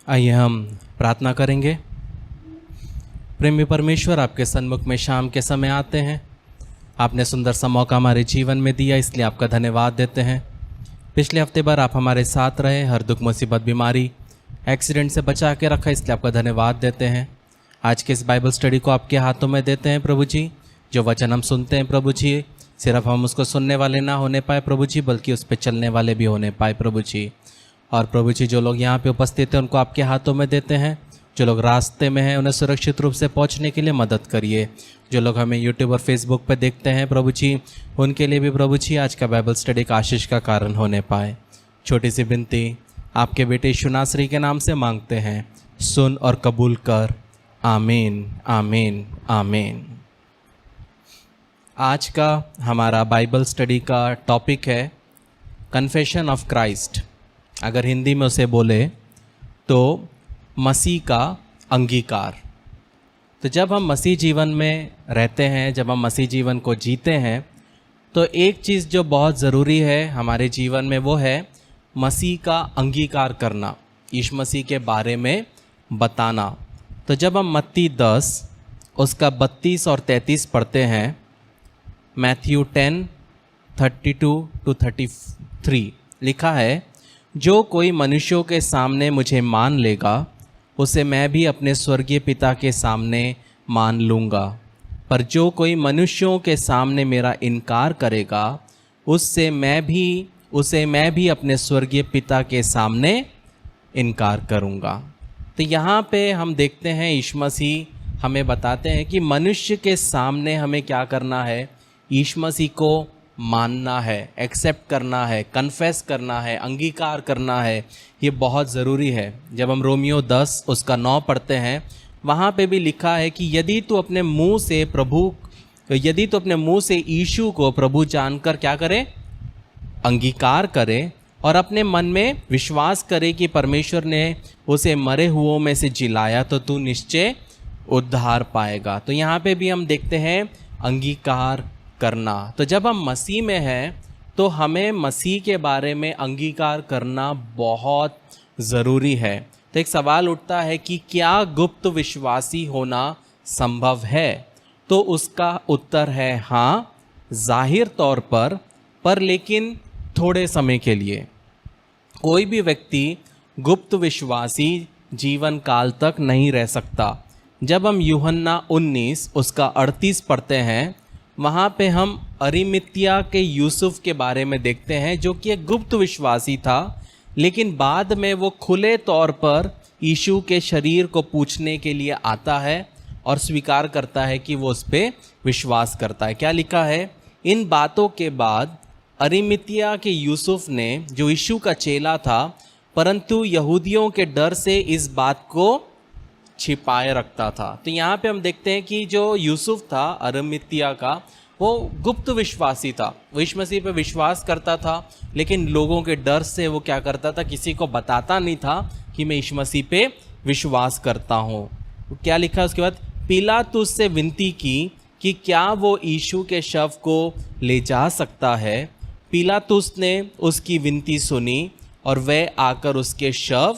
आइए हम प्रार्थना करेंगे। प्रेमी परमेश्वर, आपके सन्मुख में शाम के समय आते हैं। आपने सुंदर सा मौका हमारे जीवन में दिया, इसलिए आपका धन्यवाद देते हैं। पिछले हफ्ते भर आप हमारे साथ रहे, हर दुख मुसीबत बीमारी एक्सीडेंट से बचा के रखा, इसलिए आपका धन्यवाद देते हैं। आज के इस बाइबल स्टडी को आपके हाथों में देते हैं प्रभु जी। जो वचन हम सुनते हैं प्रभु जी, सिर्फ हम उसको सुनने वाले ना होने पाए प्रभु जी, बल्कि उस पर चलने वाले भी होने पाए प्रभु जी। और प्रभु जी, जो लोग यहाँ पे उपस्थित हैं उनको आपके हाथों में देते हैं। जो लोग रास्ते में हैं उन्हें सुरक्षित रूप से पहुँचने के लिए मदद करिए। जो लोग हमें यूट्यूब और फेसबुक पर देखते हैं प्रभु जी, उनके लिए भी प्रभु जी आज का बाइबल स्टडी का आशीष का कारण होने पाए। छोटी सी विनती आपके बेटे यीशु नासरी के नाम से मांगते हैं, सुन और कबूल कर। आमीन आमीन आमीन। आज का हमारा बाइबल स्टडी का टॉपिक है कन्फेशन ऑफ क्राइस्ट। अगर हिंदी में उसे बोले तो मसीह का अंगीकार। तो जब हम मसीह जीवन में रहते हैं, जब हम मसीह जीवन को जीते हैं, तो एक चीज़ जो बहुत ज़रूरी है हमारे जीवन में वो है मसीह का अंगीकार करना, यीशु मसीह के बारे में बताना। तो जब हम मत्ती 10 उसका 32 और 33 पढ़ते हैं, मैथ्यू 10:32-33 लिखा है, जो कोई मनुष्यों के सामने मुझे मान लेगा उसे मैं भी अपने स्वर्गीय पिता के सामने मान लूँगा, पर जो कोई मनुष्यों के सामने मेरा इनकार करेगा उसे मैं भी अपने स्वर्गीय पिता के सामने इनकार करूँगा। तो यहाँ पे हम देखते हैं यीशु मसीह हमें बताते हैं कि मनुष्य के सामने हमें क्या करना है, यीशु मसीह को मानना है, एक्सेप्ट करना है, कन्फेस करना है, अंगीकार करना है। ये बहुत ज़रूरी है। जब हम रोमियो 10 उसका 9 पढ़ते हैं, वहाँ पे भी लिखा है कि यदि तू अपने मुंह से यीशु को प्रभु जानकर क्या करे, अंगीकार करे, और अपने मन में विश्वास करे कि परमेश्वर ने उसे मरे हुओं में से जिलाया, तो तू निश्चय उद्धार पाएगा। तो यहाँ पे भी हम देखते हैं अंगीकार करना। तो जब हम मसीह में हैं तो हमें मसीह के बारे में अंगीकार करना बहुत ज़रूरी है। तो एक सवाल उठता है कि क्या गुप्त विश्वासी होना संभव है? तो उसका उत्तर है हाँ, जाहिर तौर पर लेकिन थोड़े समय के लिए। कोई भी व्यक्ति गुप्त विश्वासी जीवन काल तक नहीं रह सकता। जब हम यूहन्ना 19 उसका 38 पढ़ते हैं, वहाँ पे हम अरिमतिया के यूसुफ के बारे में देखते हैं, जो कि एक गुप्त विश्वासी था, लेकिन बाद में वो खुले तौर पर यीशु के शरीर को पूछने के लिए आता है और स्वीकार करता है कि वो उस पर विश्वास करता है। क्या लिखा है, इन बातों के बाद अरिमतिया के यूसुफ ने, जो यीशु का चेला था परंतु यहूदियों के डर से इस बात को छिपाए रखता था। तो यहाँ पे हम देखते हैं कि जो यूसुफ था अरिमतिया का, वो गुप्त विश्वासी था। वो यीशु मसीह पे विश्वास करता था, लेकिन लोगों के डर से वो क्या करता था, किसी को बताता नहीं था कि मैं यीशु मसीह पे विश्वास करता हूँ। क्या लिखा उसके बाद, पिलातुस से विनती की कि क्या वो यीशु के शव को ले जा सकता है। पिलातुस ने उसकी विनती सुनी और वह आकर उसके शव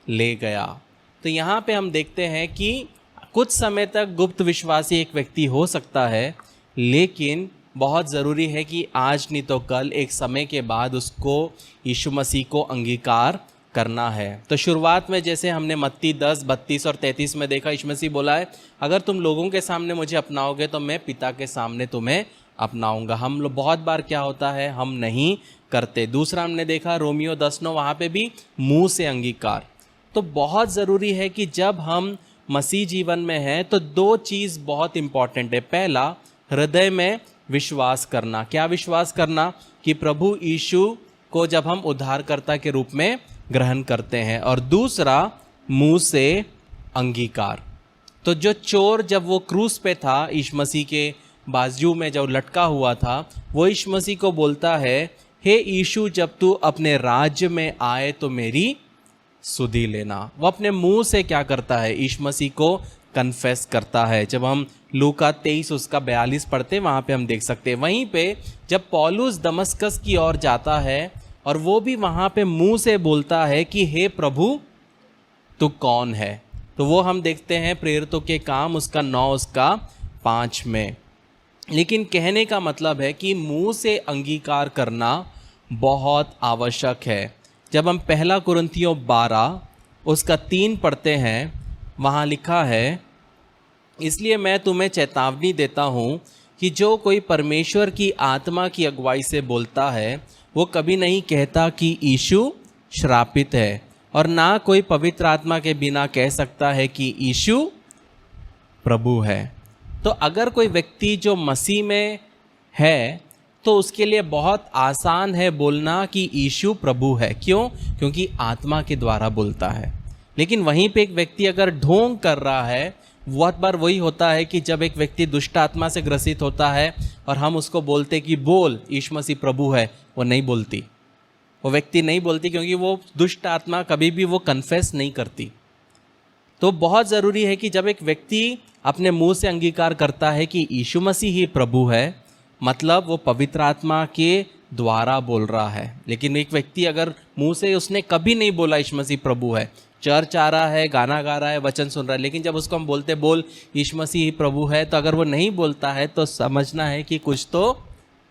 ले गया। तो यहाँ पे हम देखते हैं कि कुछ समय तक गुप्त विश्वासी एक व्यक्ति हो सकता है, लेकिन बहुत ज़रूरी है कि आज नहीं तो कल एक समय के बाद उसको यीशु मसीह को अंगीकार करना है। तो शुरुआत में जैसे हमने मत्ती 10, 32 और 33 में देखा, यीशु मसीह बोला है, अगर तुम लोगों के सामने मुझे अपनाओगे तो मैं पिता के सामने तुम्हें अपनाऊंगा। हम लोग बहुत बार क्या होता है, हम नहीं करते। दूसरा हमने देखा रोमियो 10:9, वहाँ पे भी मुंह से अंगीकार। तो बहुत ज़रूरी है कि जब हम मसीह जीवन में हैं तो दो चीज़ बहुत इम्पॉर्टेंट है। पहला, हृदय में विश्वास करना। क्या विश्वास करना? कि प्रभु यीशु को जब हम उद्धारकर्ता के रूप में ग्रहण करते हैं। और दूसरा, मुंह से अंगीकार। तो जो चोर जब वो क्रूस पे था, यीशु मसीह के बाजू में जब लटका हुआ था, वो यीशु मसीह को बोलता है, हे यीशु, जब तू अपने राज्य में आए तो मेरी सुधि लेना। वो अपने मुंह से क्या करता है, यीशु मसीह को कन्फेस करता है। जब हम लूका 23 उसका 42 पढ़ते हैं, वहाँ पे हम देख सकते हैं। वहीं पे जब पौलुस दमस्कस की ओर जाता है और वो भी वहाँ पे मुंह से बोलता है कि हे प्रभु, तू कौन है। तो वो हम देखते हैं प्रेरितों के काम उसका 9 उसका 5 में। लेकिन कहने का मतलब है कि मुंह से अंगीकार करना बहुत आवश्यक है। जब हम पहला कुरिन्थियों 12 उसका 3 पढ़ते हैं, वहाँ लिखा है, इसलिए मैं तुम्हें चेतावनी देता हूँ कि जो कोई परमेश्वर की आत्मा की अगुवाई से बोलता है वो कभी नहीं कहता कि यीशु श्रापित है, और ना कोई पवित्र आत्मा के बिना कह सकता है कि यीशु प्रभु है। तो अगर कोई व्यक्ति जो मसीह में है तो उसके लिए बहुत आसान है बोलना कि यीशु प्रभु है। क्यों? क्योंकि आत्मा के द्वारा बोलता है। लेकिन वहीं पे एक व्यक्ति अगर ढोंग कर रहा है, बहुत बार वही होता है कि जब एक व्यक्ति दुष्ट आत्मा से ग्रसित होता है और हम उसको बोलते कि बोल यीशु मसीह प्रभु है, वो नहीं बोलती, वो व्यक्ति नहीं बोलती, क्योंकि वो दुष्ट आत्मा कभी भी वो कन्फेस नहीं करती। तो बहुत ज़रूरी है कि जब एक व्यक्ति अपने मुंह से अंगीकार करता है कि यीशु मसीह ही प्रभु है, मतलब वो पवित्र आत्मा के द्वारा बोल रहा है। लेकिन एक व्यक्ति अगर मुंह से उसने कभी नहीं बोला यीशु मसीह प्रभु है, चर्च आ रहा है, गाना गा रहा है, वचन सुन रहा है, लेकिन जब उसको हम बोलते बोल यीशु मसीह ही प्रभु है, तो अगर वो नहीं बोलता है तो समझना है कि कुछ तो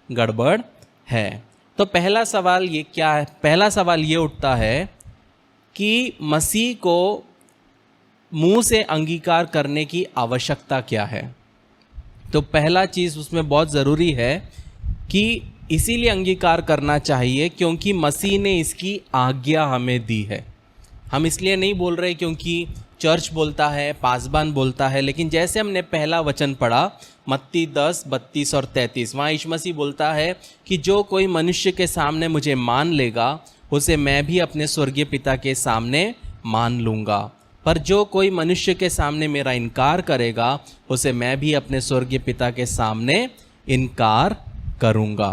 गड़बड़ है। तो पहला सवाल ये क्या है? पहला सवाल ये उठता है कि मसीह को मुंह से अंगीकार करने की आवश्यकता क्या है। तो पहला चीज़ उसमें बहुत ज़रूरी है कि इसीलिए अंगीकार करना चाहिए क्योंकि मसीह ने इसकी आज्ञा हमें दी है। हम इसलिए नहीं बोल रहे क्योंकि चर्च बोलता है, पासबान बोलता है, लेकिन जैसे हमने पहला वचन पढ़ा मत्ती 10, 32 और 33, वहाँ यीशु मसीह बोलता है कि जो कोई मनुष्य के सामने मुझे मान लेगा उसे मैं भी अपने स्वर्गीय पिता के सामने मान लूँगा, पर जो कोई मनुष्य के सामने मेरा इनकार करेगा उसे मैं भी अपने स्वर्गीय पिता के सामने इनकार करूँगा।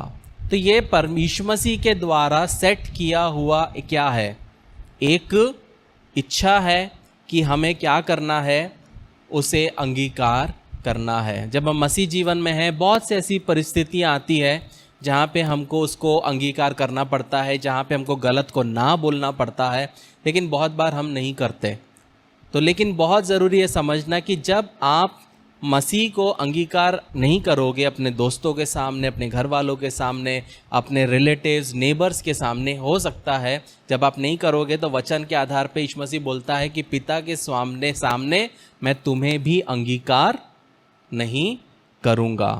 तो ये परमेश्वर मसीह के द्वारा सेट किया हुआ क्या है? एक इच्छा है कि हमें क्या करना है, उसे अंगीकार करना है। जब हम मसीह जीवन में हैं, बहुत सी ऐसी परिस्थितियाँ आती है जहाँ पे हमको उसको अंगीकार करना पड़ता है, जहाँ पे हमको गलत को ना बोलना पड़ता है, लेकिन बहुत बार हम नहीं करते। तो लेकिन बहुत ज़रूरी है समझना कि जब आप मसीह को अंगीकार नहीं करोगे अपने दोस्तों के सामने, अपने घर वालों के सामने, अपने रिलेटिव्स, नेबर्स के सामने, हो सकता है जब आप नहीं करोगे तो वचन के आधार पे यीशु मसीह बोलता है कि पिता के सामने मैं तुम्हें भी अंगीकार नहीं करूँगा।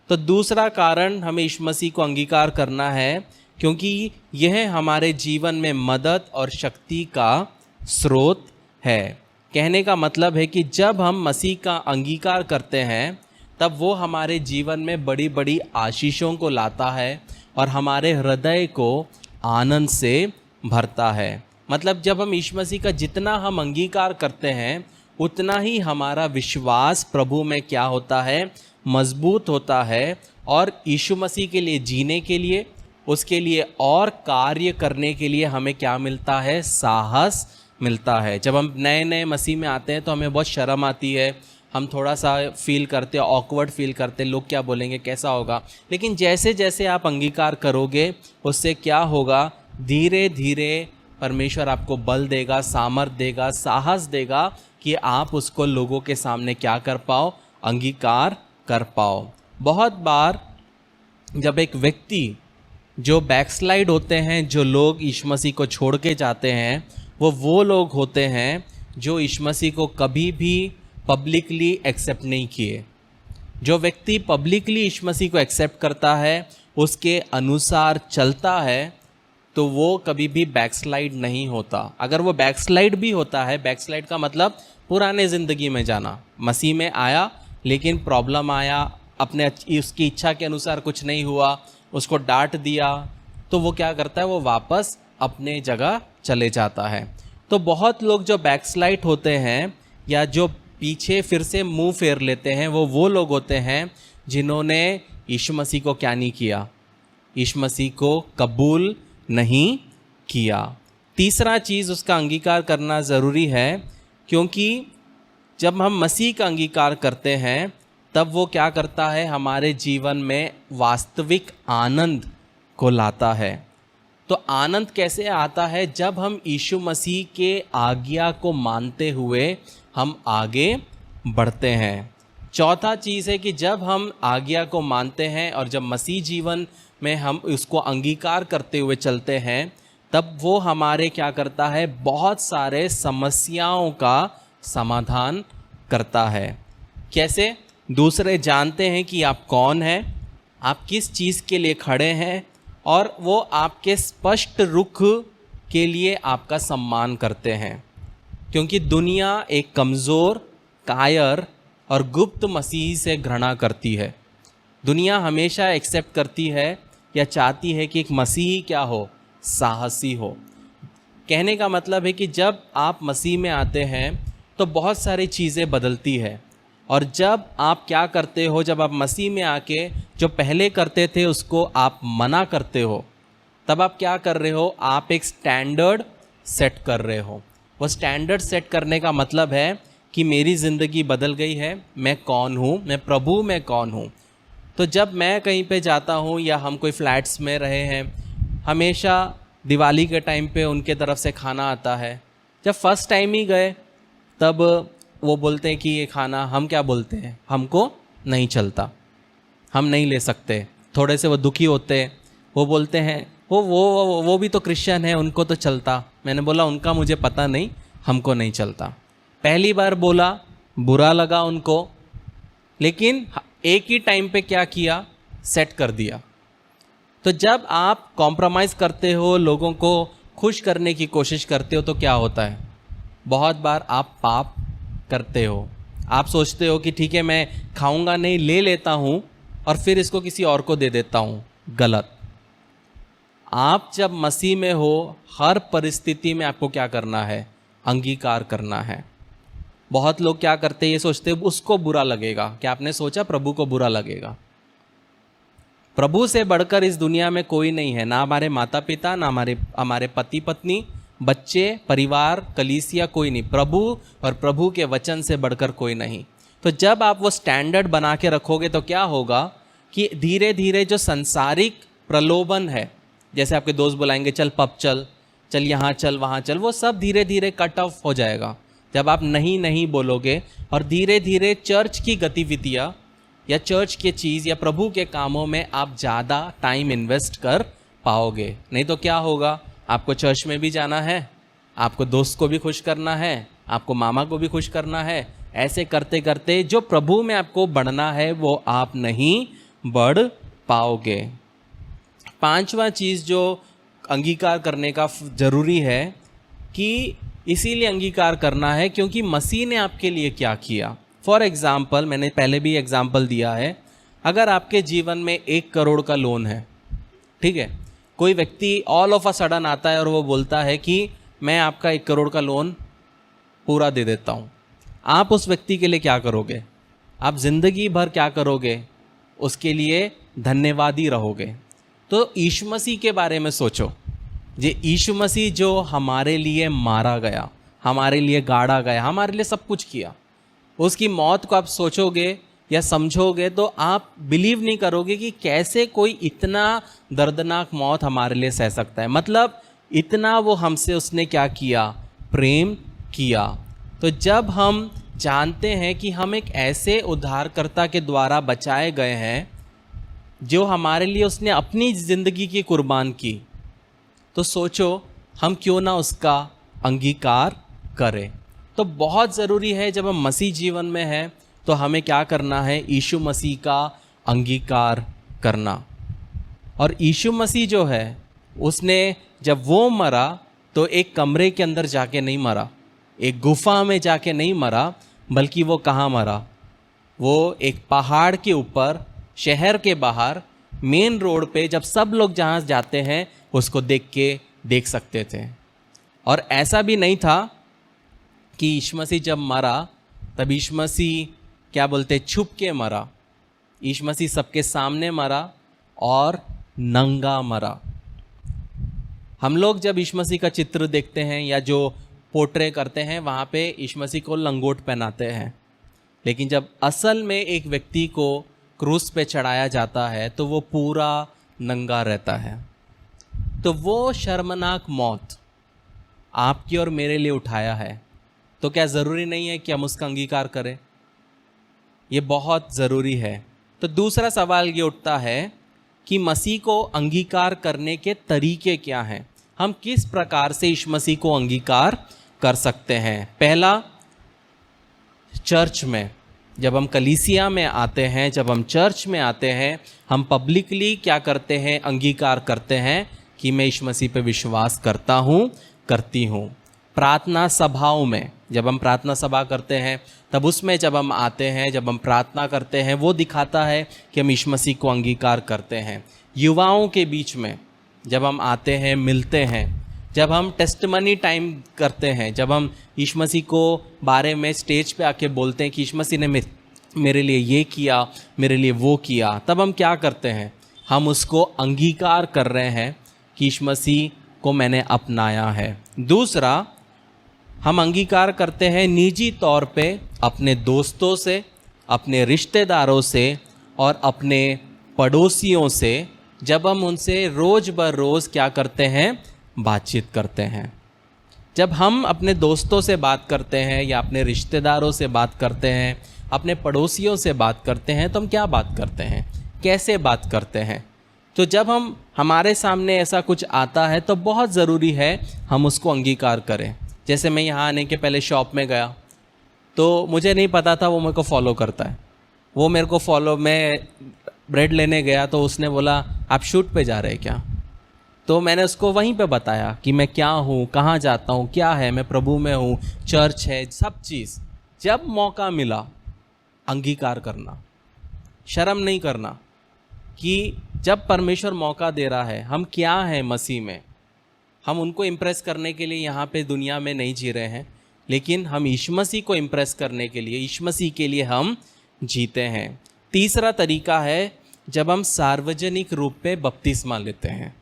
तो दूसरा कारण हमें यीशु मसीह को अंगीकार करना है क्योंकि यह हमारे जीवन में मदद और शक्ति का स्रोत है। कहने का मतलब है कि जब हम मसीह का अंगीकार करते हैं तब वो हमारे जीवन में बड़ी बड़ी आशीषों को लाता है और हमारे हृदय को आनंद से भरता है। मतलब जब हम यीशु मसीह का जितना हम अंगीकार करते हैं उतना ही हमारा विश्वास प्रभु में क्या होता है, मजबूत होता है, और यीशु मसीह के लिए जीने के लिए, उसके लिए और कार्य करने के लिए हमें क्या मिलता है, साहस मिलता है। जब हम नए नए मसीह में आते हैं तो हमें बहुत शर्म आती है, हम थोड़ा सा फील करते हैं, ऑकवर्ड फील करते हैं, लोग क्या बोलेंगे, कैसा होगा। लेकिन जैसे जैसे आप अंगीकार करोगे उससे क्या होगा, धीरे धीरे परमेश्वर आपको बल देगा, सामर्थ देगा, साहस देगा कि आप उसको लोगों के सामने क्या कर पाओ, अंगीकार कर पाओ। बहुत बार जब एक व्यक्ति जो बैकस्लाइड होते हैं, जो लोग यीशु मसीह को छोड़ के जाते हैं, वो लोग होते हैं जो यीशु मसीह को कभी भी पब्लिकली एक्सेप्ट नहीं किए। जो व्यक्ति पब्लिकली यीशु मसीह को एक्सेप्ट करता है, उसके अनुसार चलता है, तो वो कभी भी बैकस्लाइड नहीं होता। अगर वो बैकस्लाइड भी होता है, बैकस्लाइड का मतलब पुराने ज़िंदगी में जाना, मसीह में आया लेकिन प्रॉब्लम आया, अपने उसकी इच्छा के अनुसार कुछ नहीं हुआ, उसको डांट दिया, तो वो क्या करता है, वो वापस अपने जगह चले जाता है। तो बहुत लोग जो बैकस्लाइड होते हैं या जो पीछे फिर से मुंह फेर लेते हैं, वो लोग होते हैं जिन्होंने यीशु मसीह को क्या नहीं किया, यीशु मसीह को कबूल नहीं किया। तीसरा चीज़, उसका अंगीकार करना ज़रूरी है क्योंकि जब हम मसीह का अंगीकार करते हैं तब वो क्या करता है, हमारे जीवन में वास्तविक आनंद को लाता है। तो आनंद कैसे आता है? जब हम यीशु मसीह के आज्ञा को मानते हुए हम आगे बढ़ते हैं। चौथा चीज़ है कि जब हम आज्ञा को मानते हैं और जब मसीह जीवन में हम उसको अंगीकार करते हुए चलते हैं, तब वो हमारे क्या करता है? बहुत सारे समस्याओं का समाधान करता है। कैसे? दूसरे जानते हैं कि आप कौन हैं, आप किस चीज़ के लिए खड़े हैं, और वो आपके स्पष्ट रुख के लिए आपका सम्मान करते हैं। क्योंकि दुनिया एक कमज़ोर, कायर और गुप्त मसीह से घृणा करती है। दुनिया हमेशा एक्सेप्ट करती है या चाहती है कि एक मसीही क्या हो? साहसी हो। कहने का मतलब है कि जब आप मसीह में आते हैं तो बहुत सारी चीज़ें बदलती है, और जब आप क्या करते हो? जब आप मसीह में आके जो पहले करते थे उसको आप मना करते हो, तब आप क्या कर रहे हो? आप एक स्टैंडर्ड सेट कर रहे हो। वो स्टैंडर्ड सेट करने का मतलब है कि मेरी ज़िंदगी बदल गई है, मैं कौन हूँ, मैं प्रभु में कौन हूँ। तो जब मैं कहीं पे जाता हूँ या हम कोई फ्लैट्स में रहे हैं, हमेशा दिवाली के टाइम पे उनके तरफ से खाना आता है। जब फर्स्ट टाइम ही गए तब वो बोलते हैं कि ये खाना, हम क्या बोलते हैं? हमको नहीं चलता, हम नहीं ले सकते। थोड़े से वो दुखी होते, वो बोलते हैं वो भी तो क्रिश्चियन है, उनको तो चलता। मैंने बोला उनका मुझे पता नहीं, हमको नहीं चलता। पहली बार बोला, बुरा लगा उनको, लेकिन एक ही टाइम पे क्या किया? सेट कर दिया। तो जब आप कॉम्प्रोमाइज़ करते हो, लोगों को खुश करने की कोशिश करते हो, तो क्या होता है? बहुत बार आप पाप करते हो। आप सोचते हो कि ठीक है मैं खाऊंगा नहीं, ले लेता हूँ और फिर इसको किसी और को दे देता हूँ। गलत। आप जब मसीह में हो, हर परिस्थिति में आपको क्या करना है? अंगीकार करना है। बहुत लोग क्या करते हैं? ये सोचते हैं उसको बुरा लगेगा। क्या आपने सोचा प्रभु को बुरा लगेगा? प्रभु से बढ़कर इस दुनिया में कोई नहीं है, ना हमारे माता पिता, ना हमारे पति पत्नी, बच्चे, परिवार, कलीसिया, कोई नहीं। प्रभु और प्रभु के वचन से बढ़कर कोई नहीं। तो जब आप वो स्टैंडर्ड बना के रखोगे तो क्या होगा कि धीरे धीरे जो संसारिक प्रलोभन है, जैसे आपके दोस्त बुलाएंगे चल पब चल, चल यहाँ चल वहाँ चल, वो सब धीरे धीरे कट ऑफ हो जाएगा जब आप नहीं नहीं बोलोगे। और धीरे धीरे चर्च की गतिविधियाँ या चर्च के चीज़ या प्रभु के कामों में आप ज़्यादा टाइम इन्वेस्ट कर पाओगे। नहीं तो क्या होगा? आपको चर्च में भी जाना है, आपको दोस्त को भी खुश करना है, आपको मामा को भी खुश करना है। ऐसे करते करते जो प्रभु में आपको बढ़ना है वो आप नहीं बढ़ पाओगे। पांचवा चीज़ जो अंगीकार करने का ज़रूरी है कि इसीलिए अंगीकार करना है क्योंकि मसीह ने आपके लिए क्या किया। फॉर एग्ज़ाम्पल, मैंने पहले भी एग्ज़ाम्पल दिया है, अगर आपके जीवन में 1 करोड़ का लोन है, ठीक है, कोई व्यक्ति ऑल ऑफ अ सडन आता है और वो बोलता है कि मैं आपका 1 करोड़ का लोन पूरा दे देता हूँ, आप उस व्यक्ति के लिए क्या करोगे? आप ज़िंदगी भर क्या करोगे? उसके लिए धन्यवादी रहोगे। तो यीशु मसीह के बारे में सोचो। ये यीशु मसीह जो हमारे लिए मारा गया, हमारे लिए गाड़ा गया, हमारे लिए सब कुछ किया, उसकी मौत को आप सोचोगे या समझोगे तो आप बिलीव नहीं करोगे कि कैसे कोई इतना दर्दनाक मौत हमारे लिए सह सकता है। मतलब इतना वो हमसे उसने क्या किया? प्रेम किया। तो जब हम जानते हैं कि हम एक ऐसे उद्धारकर्ता के द्वारा बचाए गए हैं जो हमारे लिए उसने अपनी ज़िंदगी की कुर्बान की, तो सोचो हम क्यों ना उसका अंगीकार करें। तो बहुत ज़रूरी है जब हम मसीह जीवन में हैं तो हमें क्या करना है? यीशु मसीह का अंगीकार करना। और यीशु मसीह जो है उसने जब वो मरा तो एक कमरे के अंदर जाके नहीं मरा, एक गुफा में जाके नहीं मरा, बल्कि वो कहाँ मरा? वो एक पहाड़ के ऊपर, शहर के बाहर, मेन रोड पे, जब सब लोग जहाँ जाते हैं उसको देख सकते थे। और ऐसा भी नहीं था कि यीशु मसीह जब मरा तब यीशु मसीह क्या बोलते, छुप के मरा। यीशु मसीह सबके सामने मरा और नंगा मरा। हम लोग जब यीशु मसीह का चित्र देखते हैं या जो पोर्ट्रे करते हैं वहाँ पे यीशु मसीह को लंगोट पहनाते हैं, लेकिन जब असल में एक व्यक्ति को क्रूस पे चढ़ाया जाता है तो वो पूरा नंगा रहता है। तो वो शर्मनाक मौत आपकी और मेरे लिए उठाया है, तो क्या ज़रूरी नहीं है कि हम उसका अंगीकार करें? ये बहुत ज़रूरी है। तो दूसरा सवाल ये उठता है कि मसीह को अंगीकार करने के तरीके क्या हैं? हम किस प्रकार से यीशु मसीह को अंगीकार कर सकते हैं? पहला, चर्च में, जब हम कलीसिया में आते हैं, जब हम चर्च में आते हैं, हम पब्लिकली क्या करते हैं? अंगीकार करते हैं कि मैं यीशु मसीह पे विश्वास करता हूँ, करती हूँ। प्रार्थना सभाओं में, जब हम प्रार्थना सभा करते हैं, तब उसमें जब हम आते हैं, जब हम प्रार्थना करते हैं, वो दिखाता है कि हम यीशु मसीह को अंगीकार करते हैं। युवाओं के बीच में जब हम आते हैं, मिलते हैं, जब हम टेस्टमनी टाइम करते हैं, जब हम यीशु मसीह को बारे में स्टेज पे आके बोलते हैं कि यीशु मसीह ने मेरे लिए ये किया, मेरे लिए वो किया, तब हम क्या करते हैं? हम उसको अंगीकार कर रहे हैं कि यीशु मसीह को मैंने अपनाया है। दूसरा, हम अंगीकार करते हैं निजी तौर पे अपने दोस्तों से, अपने रिश्तेदारों से और अपने पड़ोसियों से, जब हम उनसे रोज़ ब रोज़ क्या करते हैं? बातचीत करते हैं। जब हम अपने दोस्तों से बात करते हैं या अपने रिश्तेदारों से बात करते हैं, अपने पड़ोसियों से बात करते हैं, तो हम क्या बात करते हैं? कैसे बात करते हैं? तो जब हमारे सामने ऐसा कुछ आता है तो बहुत ज़रूरी है हम उसको अंगीकार करें। जैसे मैं यहाँ आने के पहले शॉप में गया तो मुझे नहीं पता था वो मेरे को फॉलो करता है। वो मेरे को फॉलो, मैं ब्रेड लेने गया तो उसने बोला आप शूट पे जा रहे हैं क्या? तो मैंने उसको वहीं पे बताया कि मैं क्या हूँ, कहाँ जाता हूँ, क्या है, मैं प्रभु में हूँ, चर्च है, सब चीज़। जब मौका मिला अंगीकार करना, शर्म नहीं करना, कि जब परमेश्वर मौका दे रहा है, हम क्या हैं मसीह में, हम उनको इम्प्रेस करने के लिए यहाँ पे दुनिया में नहीं जी रहे हैं, लेकिन हम यीशु मसीह को इम्प्रेस करने के लिए, यीशु मसीह के लिए हम जीते हैं। तीसरा तरीका है जब हम सार्वजनिक रूप में बपतिस्मा लेते हैं।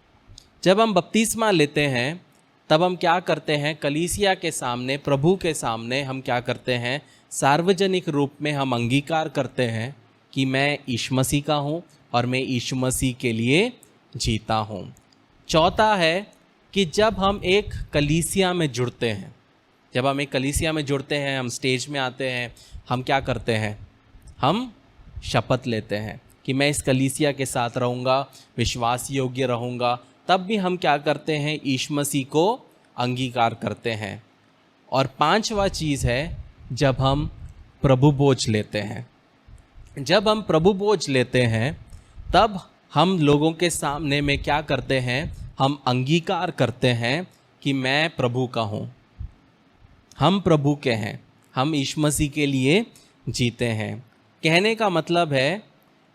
जब हम बपतिस्मा लेते हैं तब हम क्या करते हैं? कलीसिया के सामने, प्रभु के सामने हम क्या करते हैं? सार्वजनिक रूप में हम अंगीकार करते हैं कि मैं यीशु मसीह का हूँ और मैं यीशु मसीह के लिए जीता हूँ। चौथा है कि जब हम एक कलीसिया में जुड़ते हैं, जब हम एक कलीसिया में जुड़ते हैं, हम स्टेज में आते हैं, हम क्या करते हैं? हम शपथ लेते हैं कि मैं इस कलीसिया के साथ रहूँगा, विश्वास योग्य रहूँगा। तब भी हम क्या करते हैं? यीशु मसीह को अंगीकार करते हैं। और पांचवा चीज़ है जब हम प्रभु बोझ लेते हैं। जब हम प्रभु बोझ लेते हैं तब हम लोगों के सामने में क्या करते हैं? हम अंगीकार करते हैं कि मैं प्रभु का हूँ, हम प्रभु के हैं, हम यीशु मसीह के लिए जीते हैं। कहने का मतलब है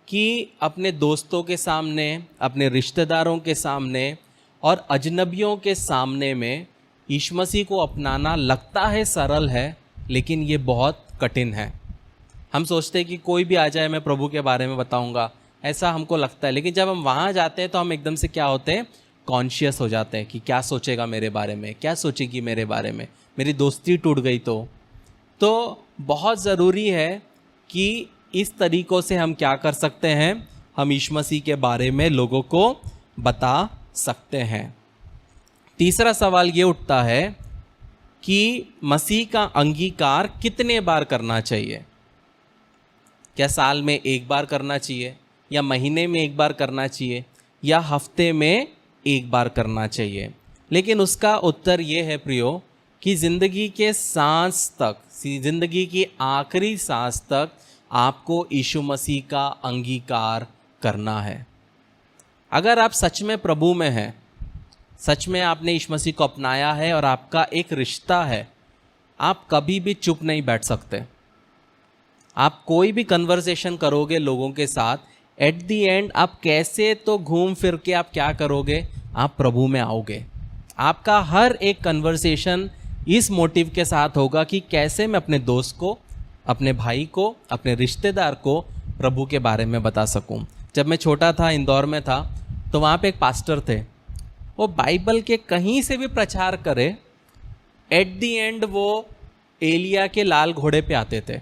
कि अपने दोस्तों के सामने, अपने रिश्तेदारों के सामने और अजनबियों के सामने में यीशु मसीह को अपनाना लगता है सरल है, लेकिन ये बहुत कठिन है। हम सोचते हैं कि कोई भी आ जाए मैं प्रभु के बारे में बताऊंगा, ऐसा हमको लगता है। लेकिन जब हम वहाँ जाते हैं तो हम एकदम से क्या होते हैं? कॉन्शियस हो जाते हैं कि क्या सोचेगा मेरे बारे में, क्या सोचेगी मेरे बारे में, मेरी दोस्ती टूट गई तो बहुत ज़रूरी है कि इस तरीक़ों से हम क्या कर सकते हैं? हम यीशु मसीह के बारे में लोगों को बता सकते हैं। तीसरा सवाल ये उठता है कि मसीह का अंगीकार कितने बार करना चाहिए? क्या साल में एक बार करना चाहिए, या महीने में एक बार करना चाहिए, या हफ्ते में एक बार करना चाहिए? लेकिन उसका उत्तर ये है प्रियो कि ज़िंदगी के सांस तक, ज़िंदगी की आखिरी सांस तक आपको यीशु मसीह का अंगीकार करना है। अगर आप सच में प्रभु में हैं, सच में आपने यीशु मसीह को अपनाया है और आपका एक रिश्ता है, आप कभी भी चुप नहीं बैठ सकते। आप कोई भी कन्वर्सेशन करोगे लोगों के साथ, एट दी एंड आप कैसे तो घूम फिर के आप क्या करोगे? आप प्रभु में आओगे। आपका हर एक कन्वर्सेशन इस मोटिव के साथ होगा कि कैसे मैं अपने दोस्त को, अपने भाई को, अपने रिश्तेदार को प्रभु के बारे में बता सकूं। जब मैं छोटा था, इंदौर में था, तो वहाँ पे एक पास्टर थे, वो बाइबल के कहीं से भी प्रचार करे, एट दी एंड वो एलिया के लाल घोड़े पे आते थे।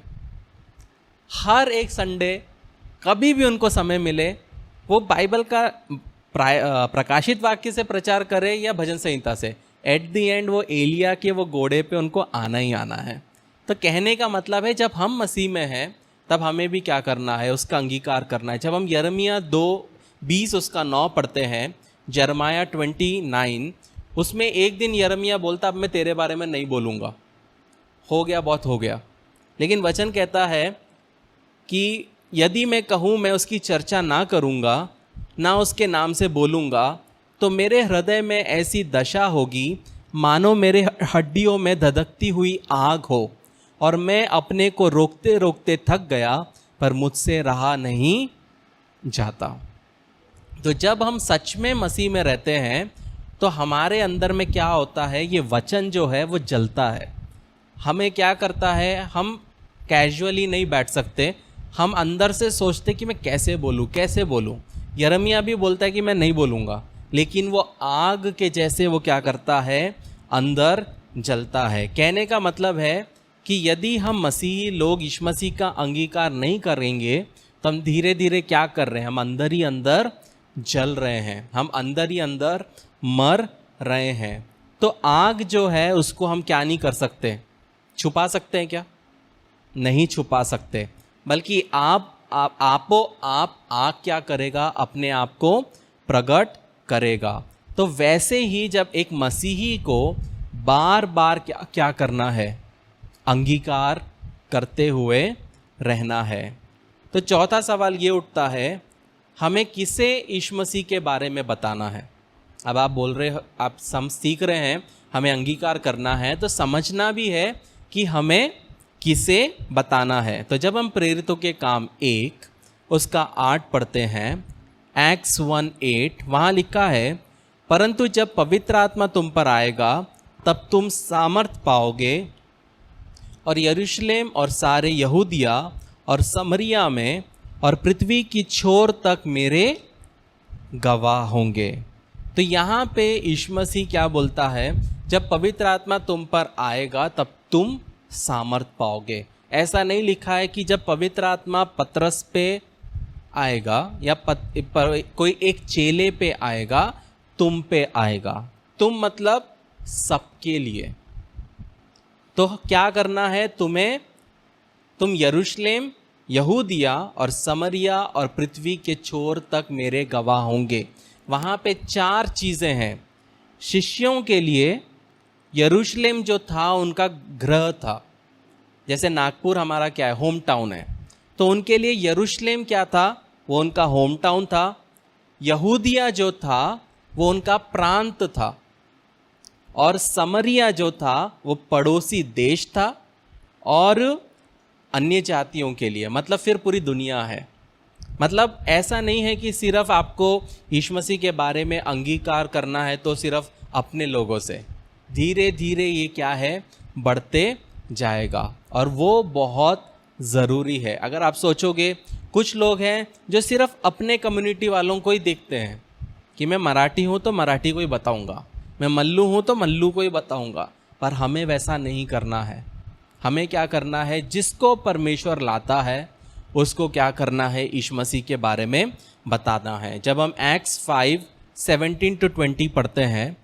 हर एक संडे कभी भी उनको समय मिले वो बाइबल का प्रकाशित वाक्य से प्रचार करे या भजन संहिता से, एट द एंड वो एलिया के वो घोड़े पे उनको आना ही आना है। तो कहने का मतलब है जब हम मसीह में हैं तब हमें भी क्या करना है, उसका अंगीकार करना है। जब हम यिर्मयाह 2:20 उसका 9 पढ़ते हैं, यिर्मयाह 29, उसमें एक दिन यिर्मयाह बोलता अब मैं तेरे बारे में नहीं बोलूँगा, हो गया बहुत हो गया। लेकिन वचन कहता है कि यदि मैं कहूँ मैं उसकी चर्चा ना करूँगा, ना उसके नाम से बोलूँगा, तो मेरे हृदय में ऐसी दशा होगी मानो मेरे हड्डियों में धधकती हुई आग हो, और मैं अपने को रोकते रोकते थक गया पर मुझसे रहा नहीं जाता। तो जब हम सच में मसीह में रहते हैं तो हमारे अंदर में क्या होता है, ये वचन जो है वो जलता है। हमें क्या करता है, हम कैजुअली नहीं बैठ सकते, हम अंदर से सोचते कि मैं कैसे बोलूँ। यिर्मयाह भी बोलता है कि मैं नहीं बोलूँगा, लेकिन वो आग के जैसे वो क्या करता है, अंदर जलता है। कहने का मतलब है कि यदि हम मसीही लोग यीशु मसीह का अंगीकार नहीं करेंगे तो हम धीरे धीरे क्या कर रहे हैं, हम अंदर ही अंदर जल रहे हैं, हम अंदर ही अंदर मर रहे हैं। तो आग जो है उसको हम क्या नहीं कर सकते, छुपा सकते हैं क्या? नहीं छुपा सकते, बल्कि आप आग क्या करेगा, अपने आप को प्रकट करेगा। तो वैसे ही जब एक मसीही को बार बार क्या करना है, अंगीकार करते हुए रहना है। तो चौथा सवाल ये उठता है, हमें किसे यीशु मसीह के बारे में बताना है? अब आप बोल रहे हो, आप सीख रहे हैं हमें अंगीकार करना है, तो समझना भी है कि हमें किसे बताना है। तो जब हम प्रेरितों के काम 1 उसका 8 पढ़ते हैं, एक्ट्स 1:8, वहाँ लिखा है, परंतु जब पवित्र आत्मा तुम पर आएगा तब तुम सामर्थ पाओगे और यरूशलेम और सारे यहूदिया और समरिया में और पृथ्वी की छोर तक मेरे गवाह होंगे। तो यहाँ पे यीशु मसीह क्या बोलता है, जब पवित्र आत्मा तुम पर आएगा तब तुम सामर्थ पाओगे। ऐसा नहीं लिखा है कि जब पवित्र आत्मा पतरस पे आएगा या कोई एक चेले पे आएगा, तुम पे आएगा। तुम मतलब सबके लिए। तो क्या करना है तुम्हें, तुम यरूशलेम, यहूदिया और समरिया और पृथ्वी के छोर तक मेरे गवाह होंगे। वहाँ पे 4 चीज़ें हैं। शिष्यों के लिए यरूशलेम जो था उनका गृह था, जैसे नागपुर हमारा क्या है, होम टाउन है, तो उनके लिए यरूशलेम क्या था, वो उनका होम टाउन था। यहूदिया जो था वो उनका प्रांत था, और समरिया जो था वो पड़ोसी देश था। और अन्य जातियों के लिए मतलब फिर पूरी दुनिया है। मतलब ऐसा नहीं है कि सिर्फ आपको यीशु मसीह के बारे में अंगीकार करना है तो सिर्फ अपने लोगों से, धीरे धीरे ये क्या है, बढ़ते जाएगा। और वो बहुत ज़रूरी है। अगर आप सोचोगे, कुछ लोग हैं जो सिर्फ अपने कम्युनिटी वालों को ही देखते हैं कि मैं मराठी हूँ तो मराठी को ही बताऊँगा, मैं मल्लू हूँ तो मल्लू को ही बताऊँगा, पर हमें वैसा नहीं करना है। हमें क्या करना है, जिसको परमेश्वर लाता है उसको क्या करना है, यीशु मसीह के बारे में बताना है। जब हम एक्ट्स 5:17-20 पढ़ते हैं,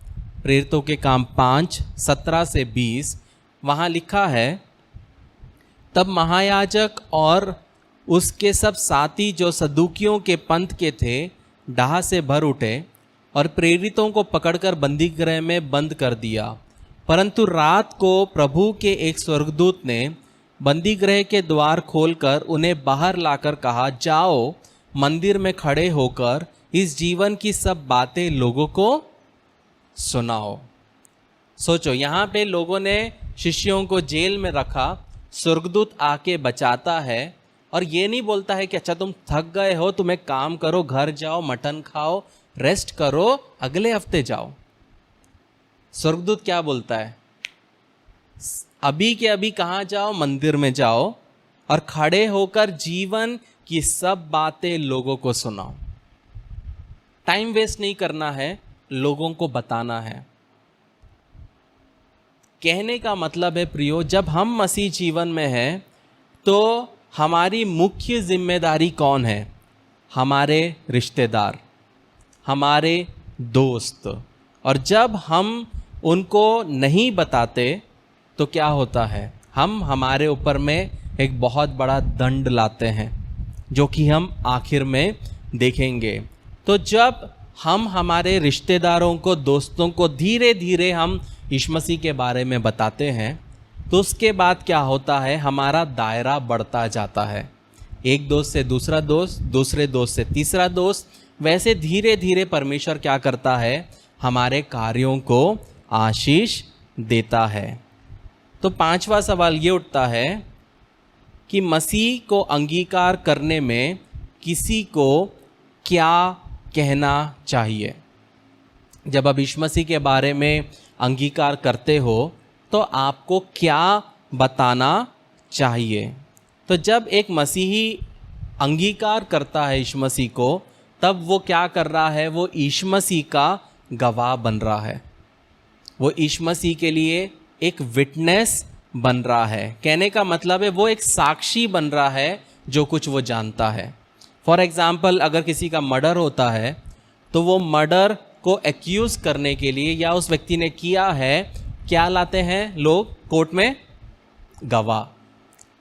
प्रेरितों के काम 5:17-20, वहाँ लिखा है, तब महायाजक और उसके सब साथी जो सदूकियों के पंथ के थे डाह से भर उठे और प्रेरितों को पकड़कर बंदीगृह में बंद कर दिया। परंतु रात को प्रभु के एक स्वर्गदूत ने बंदीगृह के द्वार खोलकर उन्हें बाहर लाकर कहा, जाओ मंदिर में खड़े होकर इस जीवन की सब बातें लोगों को सुनाओ। सोचो, यहाँ पे लोगों ने शिष्यों को जेल में रखा, स्वर्गदूत आके बचाता है और ये नहीं बोलता है कि अच्छा तुम थक गए हो, तुम एक काम करो, घर जाओ, मटन खाओ, रेस्ट करो, अगले हफ्ते जाओ। स्वर्गदूत क्या बोलता है, अभी के अभी कहाँ जाओ, मंदिर में जाओ और खड़े होकर जीवन की सब बातें लोगों को सुनाओ। टाइम वेस्ट नहीं करना है, लोगों को बताना है। कहने का मतलब है प्रियो, जब हम मसीह जीवन में हैं तो हमारी मुख्य जिम्मेदारी कौन है, हमारे रिश्तेदार, हमारे दोस्त। और जब हम उनको नहीं बताते तो क्या होता है, हम हमारे ऊपर में एक बहुत बड़ा दंड लाते हैं, जो कि हम आखिर में देखेंगे। तो जब हम हमारे रिश्तेदारों को, दोस्तों को धीरे धीरे हम यीशु मसीह के बारे में बताते हैं, तो उसके बाद क्या होता है, हमारा दायरा बढ़ता जाता है। एक दोस्त से दूसरा दोस्त, दूसरे दोस्त से तीसरा दोस्त, वैसे धीरे धीरे परमेश्वर क्या करता है, हमारे कार्यों को आशीष देता है। तो पांचवा सवाल ये उठता है कि मसीह को अंगीकार करने में किसी को क्या कहना चाहिए। जब आप यीशु मसीह के बारे में अंगीकार करते हो तो आपको क्या बताना चाहिए। तो जब एक मसीही अंगीकार करता है यीशु मसीह को, तब वो क्या कर रहा है, वो यीशु मसीह का गवाह बन रहा है। वो यीशु मसीह के लिए एक विटनेस बन रहा है। कहने का मतलब है वो एक साक्षी बन रहा है जो कुछ वो जानता है। फॉर एग्जाम्पल, अगर किसी का मर्डर होता है तो वो मर्डर को एक्यूज करने के लिए, या उस व्यक्ति ने किया है, क्या लाते हैं लोग कोर्ट में, गवाह।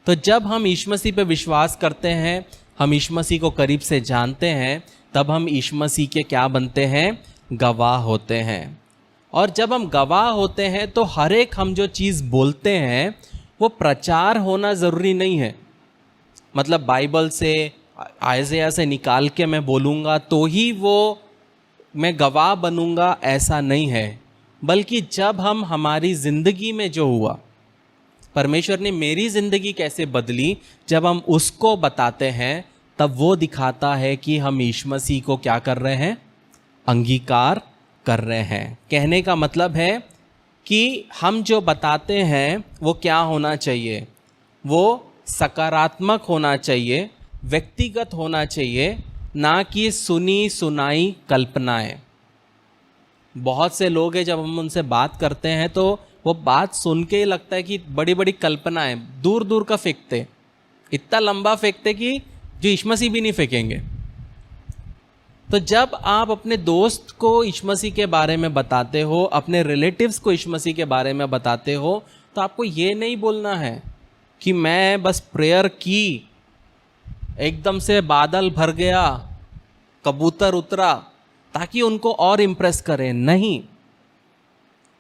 तो जब हम यीशु मसीह पे विश्वास करते हैं, हम यीशु मसीह को करीब से जानते हैं, तब हम यीशु मसीह के क्या बनते हैं, गवाह होते हैं। और जब हम गवाह होते हैं तो हर एक हम जो चीज़ बोलते हैं वो प्रचार होना ज़रूरी नहीं है। मतलब बाइबल से, आयज़ाया से निकाल के मैं बोलूँगा तो ही वो मैं गवाह बनूँगा, ऐसा नहीं है। बल्कि जब हम हमारी ज़िंदगी में जो हुआ, परमेश्वर ने मेरी ज़िंदगी कैसे बदली, जब हम उसको बताते हैं, तब वो दिखाता है कि हम यीशु मसीह को क्या कर रहे हैं, अंगीकार कर रहे हैं। कहने का मतलब है कि हम जो बताते हैं वो क्या होना चाहिए, वो सकारात्मक होना चाहिए, व्यक्तिगत होना चाहिए, ना कि सुनी सुनाई कल्पनाएं। बहुत से लोग हैं, जब हम उनसे बात करते हैं तो वो बात सुन के लगता है कि बड़ी बड़ी कल्पनाएं, दूर दूर का फेंकते, इतना लंबा फेंकते कि जो यीशु मसीह भी नहीं फेंकेंगे। तो जब आप अपने दोस्त को यीशु मसीह के बारे में बताते हो, अपने रिलेटिव्स को यीशु मसीह के बारे में बताते हो, तो आपको ये नहीं बोलना है कि मैं बस प्रेयर की, एकदम से बादल भर गया, कबूतर उतरा, ताकि उनको और इम्प्रेस करें। नहीं,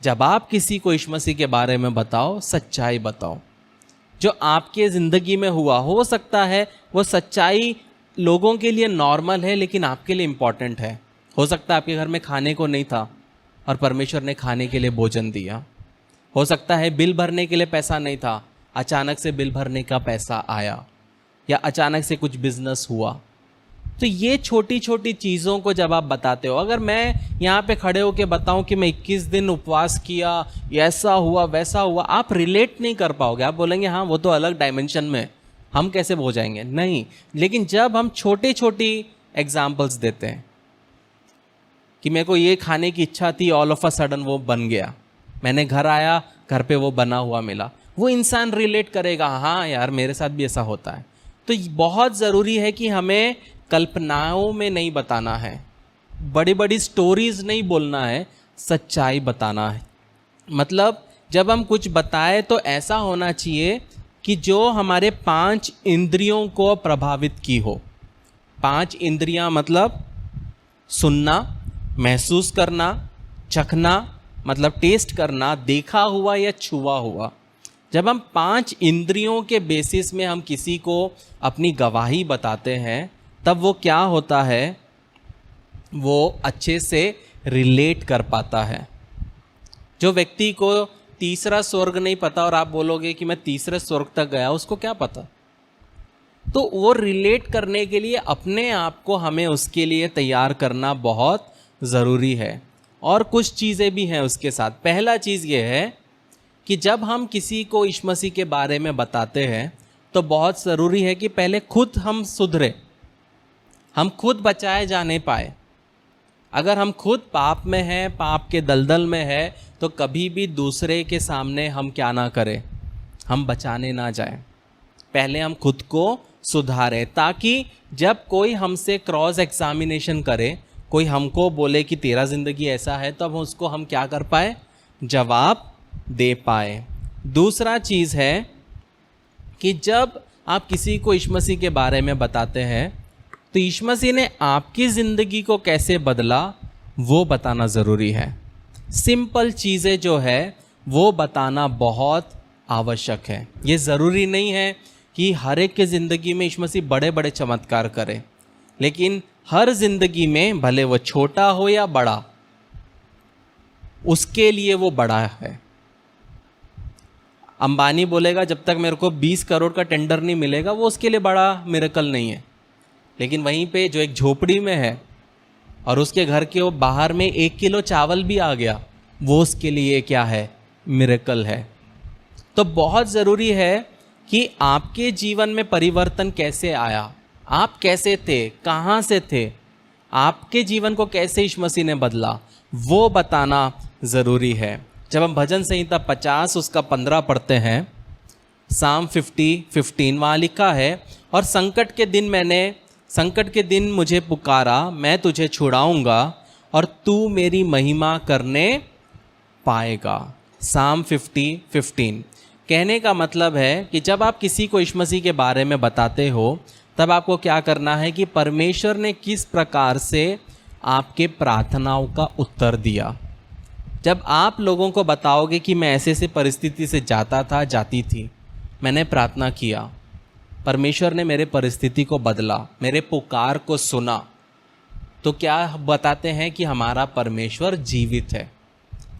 जब आप किसी को यीशु मसीह के बारे में बताओ, सच्चाई बताओ जो आपके ज़िंदगी में हुआ। हो सकता है वो सच्चाई लोगों के लिए नॉर्मल है, लेकिन आपके लिए इम्पॉर्टेंट है। हो सकता है आपके घर में खाने को नहीं था और परमेश्वर ने खाने के लिए भोजन दिया। हो सकता है बिल भरने के लिए पैसा नहीं था, अचानक से बिल भरने का पैसा आया, या अचानक से कुछ बिजनेस हुआ। तो ये छोटी छोटी चीज़ों को जब आप बताते हो, अगर मैं यहाँ पे खड़े होकर बताऊँ कि मैं 21 दिन उपवास किया, ऐसा हुआ वैसा हुआ, आप रिलेट नहीं कर पाओगे। आप बोलेंगे हाँ वो तो अलग डायमेंशन में, हम कैसे हो जाएंगे। नहीं, लेकिन जब हम छोटी छोटी एग्जाम्पल्स देते हैं कि मेरे को ये खाने की इच्छा थी, ऑल ऑफ अ सडन वो बन गया, मैंने घर आया, घर पे वो बना हुआ मिला, वो इंसान रिलेट करेगा, हाँ यार मेरे साथ भी ऐसा होता है। तो बहुत ज़रूरी है कि हमें कल्पनाओं में नहीं बताना है, बड़ी बड़ी स्टोरीज नहीं बोलना है, सच्चाई बताना है। मतलब जब हम कुछ बताएं तो ऐसा होना चाहिए कि जो हमारे 5 इंद्रियों को प्रभावित की हो। 5 इंद्रियां मतलब सुनना, महसूस करना, चखना मतलब टेस्ट करना, देखा हुआ या छुआ हुआ। जब हम 5 इंद्रियों के बेसिस में हम किसी को अपनी गवाही बताते हैं, तब वो क्या होता है, वो अच्छे से रिलेट कर पाता है। जो व्यक्ति को तीसरा स्वर्ग नहीं पता और आप बोलोगे कि मैं तीसरे स्वर्ग तक गया, उसको क्या पता। तो वो रिलेट करने के लिए अपने आप को हमें उसके लिए तैयार करना बहुत ज़रूरी है। और कुछ चीज़ें भी हैं उसके साथ। पहला चीज़ ये है कि जब हम किसी को यीशु मसीह के बारे में बताते हैं तो बहुत ज़रूरी है कि पहले खुद हम सुधरे, हम खुद बचाए जा नहीं पाए। अगर हम खुद पाप में हैं, पाप के दलदल में है, तो कभी भी दूसरे के सामने हम क्या ना करें, हम बचाने ना जाएं। पहले हम खुद को सुधारें, ताकि जब कोई हमसे क्रॉस एग्जामिनेशन करे कोई हमको बोले कि तेरा ज़िंदगी ऐसा है, तो अब उसको हम क्या कर पाए, जवाब दे पाए। दूसरा चीज़ है कि जब आप किसी को यीशु मसीह के बारे में बताते हैं तो यीशु मसीह ने आपकी ज़िंदगी को कैसे बदला वो बताना ज़रूरी है। सिंपल चीज़ें जो है वो बताना बहुत आवश्यक है। ये ज़रूरी नहीं है कि हर एक के ज़िंदगी में यीशु मसीह बड़े बड़े चमत्कार करे, लेकिन हर ज़िंदगी में भले वो छोटा हो या बड़ा, उसके लिए वो बड़ा है। अंबानी बोलेगा जब तक मेरे को 20 करोड़ का टेंडर नहीं मिलेगा वो उसके लिए बड़ा मिरेकल नहीं है, लेकिन वहीं पे जो एक झोपड़ी में है और उसके घर के वो बाहर में 1 किलो चावल भी आ गया, वो उसके लिए क्या है, मिरेकल है। तो बहुत ज़रूरी है कि आपके जीवन में परिवर्तन कैसे आया, आप कैसे थे, कहाँ से थे, आपके जीवन को कैसे यीशु मसीह ने बदला, वो बताना ज़रूरी है। जब हम भजन संहिता 50 उसका 15 पढ़ते हैं, साम 50:15 वहाँ लिखा है, और संकट के दिन मुझे पुकारा, मैं तुझे छुड़ाऊंगा और तू मेरी महिमा करने पाएगा। साम 50:15 कहने का मतलब है कि जब आप किसी को यीशु मसीह के बारे में बताते हो तब आपको क्या करना है कि परमेश्वर ने किस प्रकार से आपके प्रार्थनाओं का उत्तर दिया। जब आप लोगों को बताओगे कि मैं ऐसे ऐसे परिस्थिति से जाती थी, मैंने प्रार्थना किया, परमेश्वर ने मेरे परिस्थिति को बदला, मेरे पुकार को सुना, तो क्या बताते हैं कि हमारा परमेश्वर जीवित है।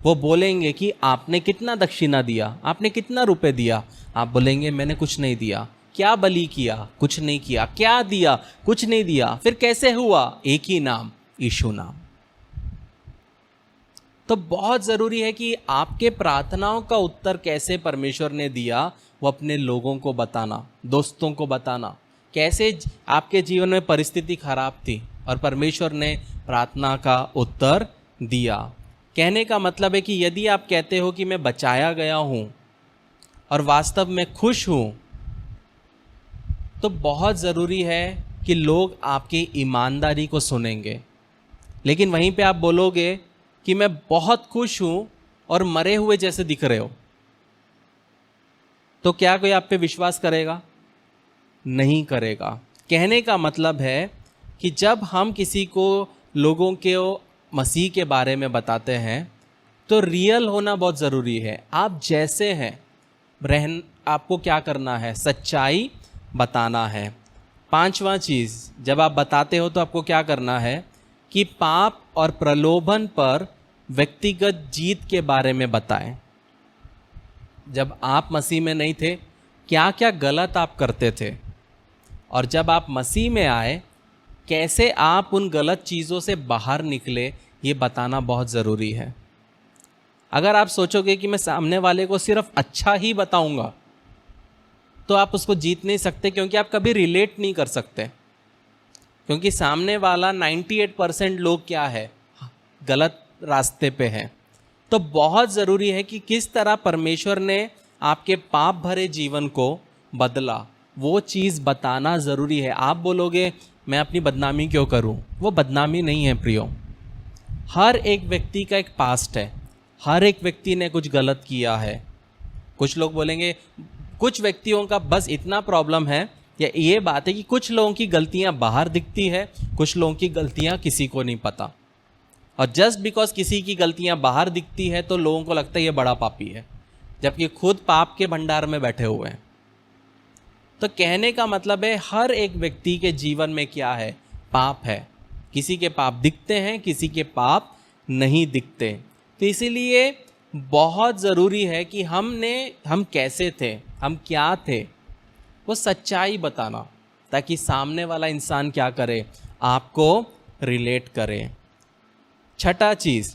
वो बोलेंगे कि आपने कितना दक्षिणा दिया, आपने कितना रुपए दिया, आप बोलेंगे मैंने कुछ नहीं दिया। क्या बलि किया, कुछ नहीं किया। क्या दिया, कुछ नहीं दिया। फिर कैसे हुआ, एक ही नाम, यीशु नाम। तो बहुत ज़रूरी है कि आपके प्रार्थनाओं का उत्तर कैसे परमेश्वर ने दिया वो अपने लोगों को बताना, दोस्तों को बताना। कैसे आपके जीवन में परिस्थिति खराब थी और परमेश्वर ने प्रार्थना का उत्तर दिया। कहने का मतलब है कि यदि आप कहते हो कि मैं बचाया गया हूँ और वास्तव में खुश हूँ, तो बहुत ज़रूरी है कि लोग आपकी ईमानदारी को सुनेंगे। लेकिन वहीं पे आप बोलोगे कि मैं बहुत खुश हूँ और मरे हुए जैसे दिख रहे हो, तो क्या कोई आप पे विश्वास करेगा? नहीं करेगा। कहने का मतलब है कि जब हम किसी को लोगों के मसीह के बारे में बताते हैं तो रियल होना बहुत ज़रूरी है। आप जैसे हैं आपको क्या करना है, सच्चाई बताना है। 5वां चीज़, जब आप बताते हो तो आपको क्या करना है कि पाप और प्रलोभन पर व्यक्तिगत जीत के बारे में बताएं। जब आप मसीह में नहीं थे क्या क्या गलत आप करते थे, और जब आप मसीह में आए कैसे आप उन गलत चीज़ों से बाहर निकले, ये बताना बहुत ज़रूरी है। अगर आप सोचोगे कि मैं सामने वाले को सिर्फ अच्छा ही बताऊंगा तो आप उसको जीत नहीं सकते, क्योंकि आप कभी रिलेट नहीं कर सकते। क्योंकि सामने वाला 98% लोग क्या है, गलत रास्ते पे हैं। तो बहुत ज़रूरी है कि किस तरह परमेश्वर ने आपके पाप भरे जीवन को बदला, वो चीज़ बताना ज़रूरी है। आप बोलोगे मैं अपनी बदनामी क्यों करूं, वो बदनामी नहीं है प्रियो। हर एक व्यक्ति का एक पास्ट है, हर एक व्यक्ति ने कुछ गलत किया है। कुछ लोग बोलेंगे, कुछ व्यक्तियों का बस इतना प्रॉब्लम है या ये बात है कि कुछ लोगों की गलतियां बाहर दिखती है, कुछ लोगों की गलतियां किसी को नहीं पता। और जस्ट बिकॉज किसी की गलतियां बाहर दिखती है तो लोगों को लगता है ये बड़ा पापी है, जबकि खुद पाप के भंडार में बैठे हुए हैं। तो कहने का मतलब है हर एक व्यक्ति के जीवन में क्या है, पाप है। किसी के पाप दिखते हैं, किसी के पाप नहीं दिखते। तो इसीलिए बहुत ज़रूरी है कि हम कैसे थे, हम क्या थे, वो सच्चाई बताना, ताकि सामने वाला इंसान क्या करे, आपको रिलेट करे। छठा चीज़,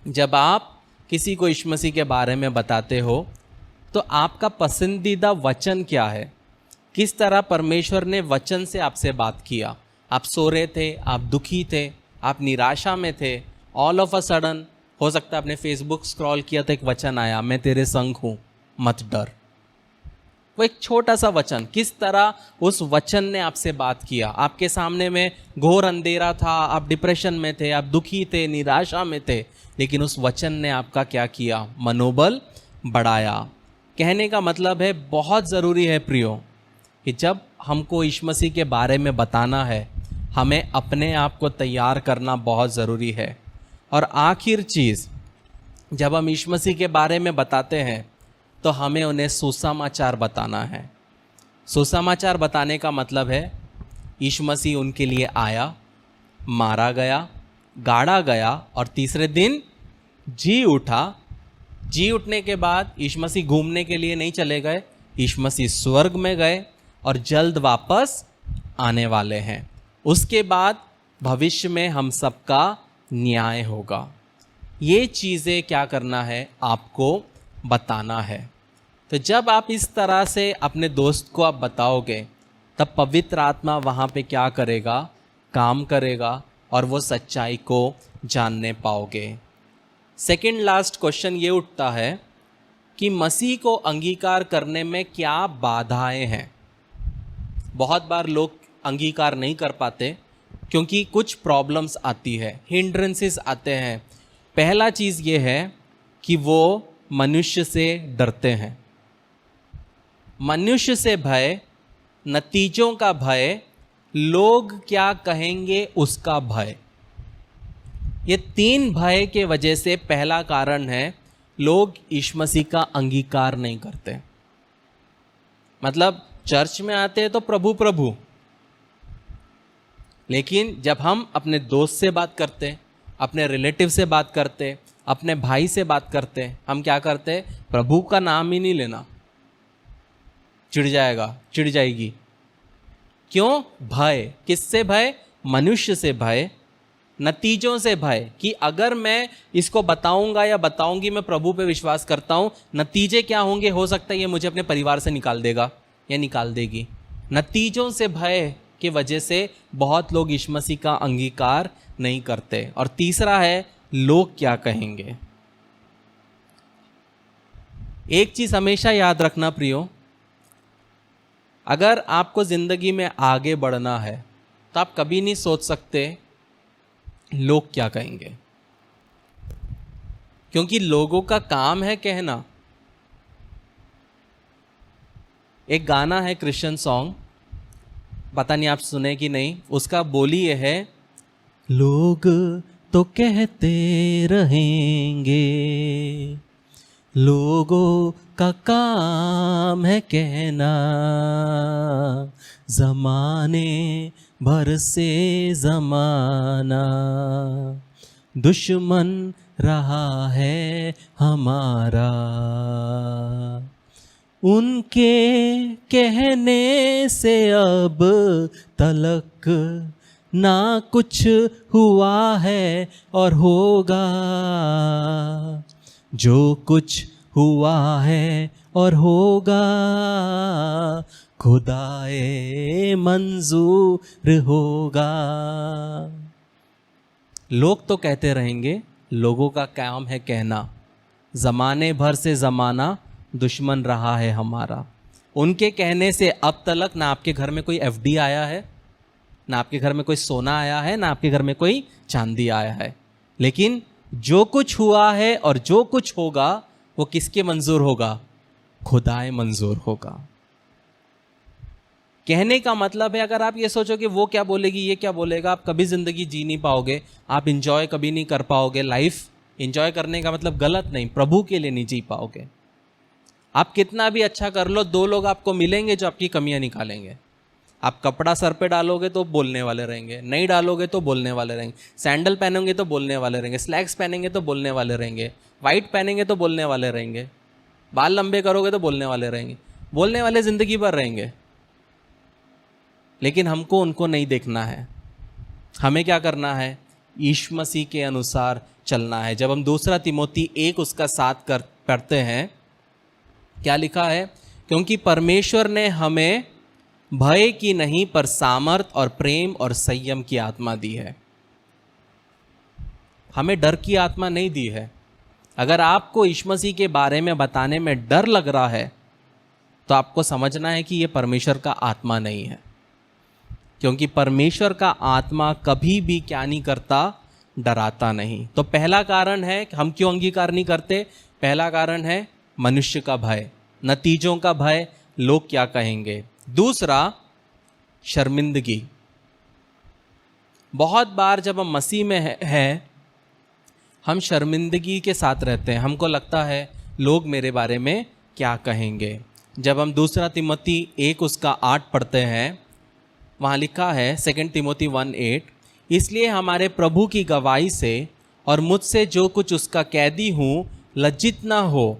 जब आप किसी को यीशु मसीह के बारे में बताते हो तो आपका पसंदीदा वचन क्या है, किस तरह परमेश्वर ने वचन से आपसे बात किया। आप सो रहे थे, आप दुखी थे, आप निराशा में थे, ऑल ऑफ अ सडन हो सकता है आपने फेसबुक स्क्रॉल किया तो एक वचन आया, मैं तेरे संग हूँ, मत डर। वो एक छोटा सा वचन, किस तरह उस वचन ने आपसे बात किया। आपके सामने में घोर अंधेरा था, आप डिप्रेशन में थे, आप दुखी थे, निराशा में थे, लेकिन उस वचन ने आपका क्या किया, मनोबल बढ़ाया। कहने का मतलब है बहुत ज़रूरी है प्रियो कि जब हमको यीशु मसीह के बारे में बताना है, हमें अपने आप को तैयार करना बहुत ज़रूरी है। और आखिर चीज़, जब हम यीशु मसीह के बारे में बताते हैं तो हमें उन्हें सुसमाचार बताना है। सुसमाचार बताने का मतलब है यीशु मसीह उनके लिए आया, मारा गया, गाड़ा गया और तीसरे दिन जी उठा। जी उठने के बाद यीशु मसीह घूमने के लिए नहीं चले गए, यीशु मसीह स्वर्ग में गए और जल्द वापस आने वाले हैं। उसके बाद भविष्य में हम सबका न्याय होगा। ये चीज़ें क्या करना है, आपको बताना है। तो जब आप इस तरह से अपने दोस्त को आप बताओगे, तब पवित्र आत्मा वहाँ पे क्या करेगा, काम करेगा और वो सच्चाई को जानने पाओगे। सेकंड लास्ट क्वेश्चन ये उठता है कि मसीह को अंगीकार करने में क्या बाधाएं हैं। बहुत बार लोग अंगीकार नहीं कर पाते क्योंकि कुछ प्रॉब्लम्स आती है, हिंड्रेंसेस आते हैं। पहला चीज़ ये है कि वो मनुष्य से डरते हैं। मनुष्य से भय, नतीजों का भय, लोग क्या कहेंगे उसका भय। ये तीन भय के वजह से पहला कारण है लोग यीशु मसीह का अंगीकार नहीं करते। मतलब चर्च में आते हैं तो प्रभु प्रभु, लेकिन जब हम अपने दोस्त से बात करते, अपने रिलेटिव से बात करते, अपने भाई से बात करते, हम क्या करते, प्रभु का नाम ही नहीं लेना, चिढ़ जाएगा, चिढ़ जाएगी। क्यों? भय। किससे भय? मनुष्य से भय, नतीजों से भय कि अगर मैं इसको बताऊंगा या बताऊंगी, मैं प्रभु पे विश्वास करता हूं, नतीजे क्या होंगे, हो सकता है ये मुझे अपने परिवार से निकाल देगा या निकाल देगी। नतीजों से भय की वजह से बहुत लोग यीशु मसीह का अंगीकार नहीं करते। और तीसरा है लोग क्या कहेंगे। एक चीज हमेशा याद रखना प्रियो, अगर आपको जिंदगी में आगे बढ़ना है तो आप कभी नहीं सोच सकते लोग क्या कहेंगे, क्योंकि लोगों का काम है कहना। एक गाना है क्रिश्चियन सॉन्ग, पता नहीं आप सुने कि नहीं, उसका बोली ये है, लोग तो कहते रहेंगे, लोगों का काम है कहना, जमाने भर से जमाना दुश्मन रहा है हमारा, उनके कहने से अब तलक ना कुछ हुआ है और होगा, जो कुछ हुआ है और होगा खुदाए मंजूर होगा। लोग तो कहते रहेंगे, लोगों का काम है कहना, जमाने भर से जमाना दुश्मन रहा है हमारा। उनके कहने से अब तलक ना आपके घर में कोई एफडी आया है, ना आपके घर में कोई सोना आया है, ना आपके घर में कोई चांदी आया है, लेकिन जो कुछ हुआ है और जो कुछ होगा वो किसके मंजूर होगा? खुदाए मंजूर होगा। कहने का मतलब है, अगर आप ये सोचो कि वो क्या बोलेगी, ये क्या बोलेगा, आप कभी जिंदगी जी नहीं पाओगे, आप इंजॉय कभी नहीं कर पाओगे। लाइफ इंजॉय करने का मतलब गलत नहीं, प्रभु के लिए नहीं जी पाओगे। आप कितना भी अच्छा कर लो, दो लोग आपको मिलेंगे जो आपकी कमियां निकालेंगे। आप कपड़ा सर पे डालोगे तो बोलने वाले रहेंगे, नहीं डालोगे तो बोलने वाले रहेंगे, सैंडल पहनेंगे तो बोलने वाले रहेंगे, स्लैक्स पहनेंगे तो बोलने वाले रहेंगे, वाइट पहनेंगे तो बोलने वाले रहेंगे, बाल लंबे करोगे तो बोलने वाले रहेंगे, बोलने वाले जिंदगी भर रहेंगे। लेकिन हमको उनको नहीं देखना है, हमें क्या करना है? यीशु मसीह के अनुसार चलना है। जब हम 2 तिमोथी 1 उसका 7 पढ़ते हैं, क्या लिखा है? क्योंकि परमेश्वर ने हमें भय की नहीं पर सामर्थ और प्रेम और संयम की आत्मा दी है। हमें डर की आत्मा नहीं दी है। अगर आपको यीशु मसीह के बारे में बताने में डर लग रहा है तो आपको समझना है कि ये परमेश्वर का आत्मा नहीं है, क्योंकि परमेश्वर का आत्मा कभी भी क्या नहीं करता, डराता नहीं। तो पहला कारण है कि हम क्यों अंगीकार नहीं करते, पहला कारण है मनुष्य का भय, नतीजों का भय, लोग क्या कहेंगे। दूसरा, शर्मिंदगी। बहुत बार जब हम मसीह में हैं हम शर्मिंदगी के साथ रहते हैं, हमको लगता है लोग मेरे बारे में क्या कहेंगे। जब हम दूसरा तिमोथी 1 उसका 8 पढ़ते हैं, वहाँ लिखा है 2 तिमोथी 1:8, इसलिए हमारे प्रभु की गवाही से और मुझसे जो कुछ उसका कैदी हूँ लज्जित ना हो,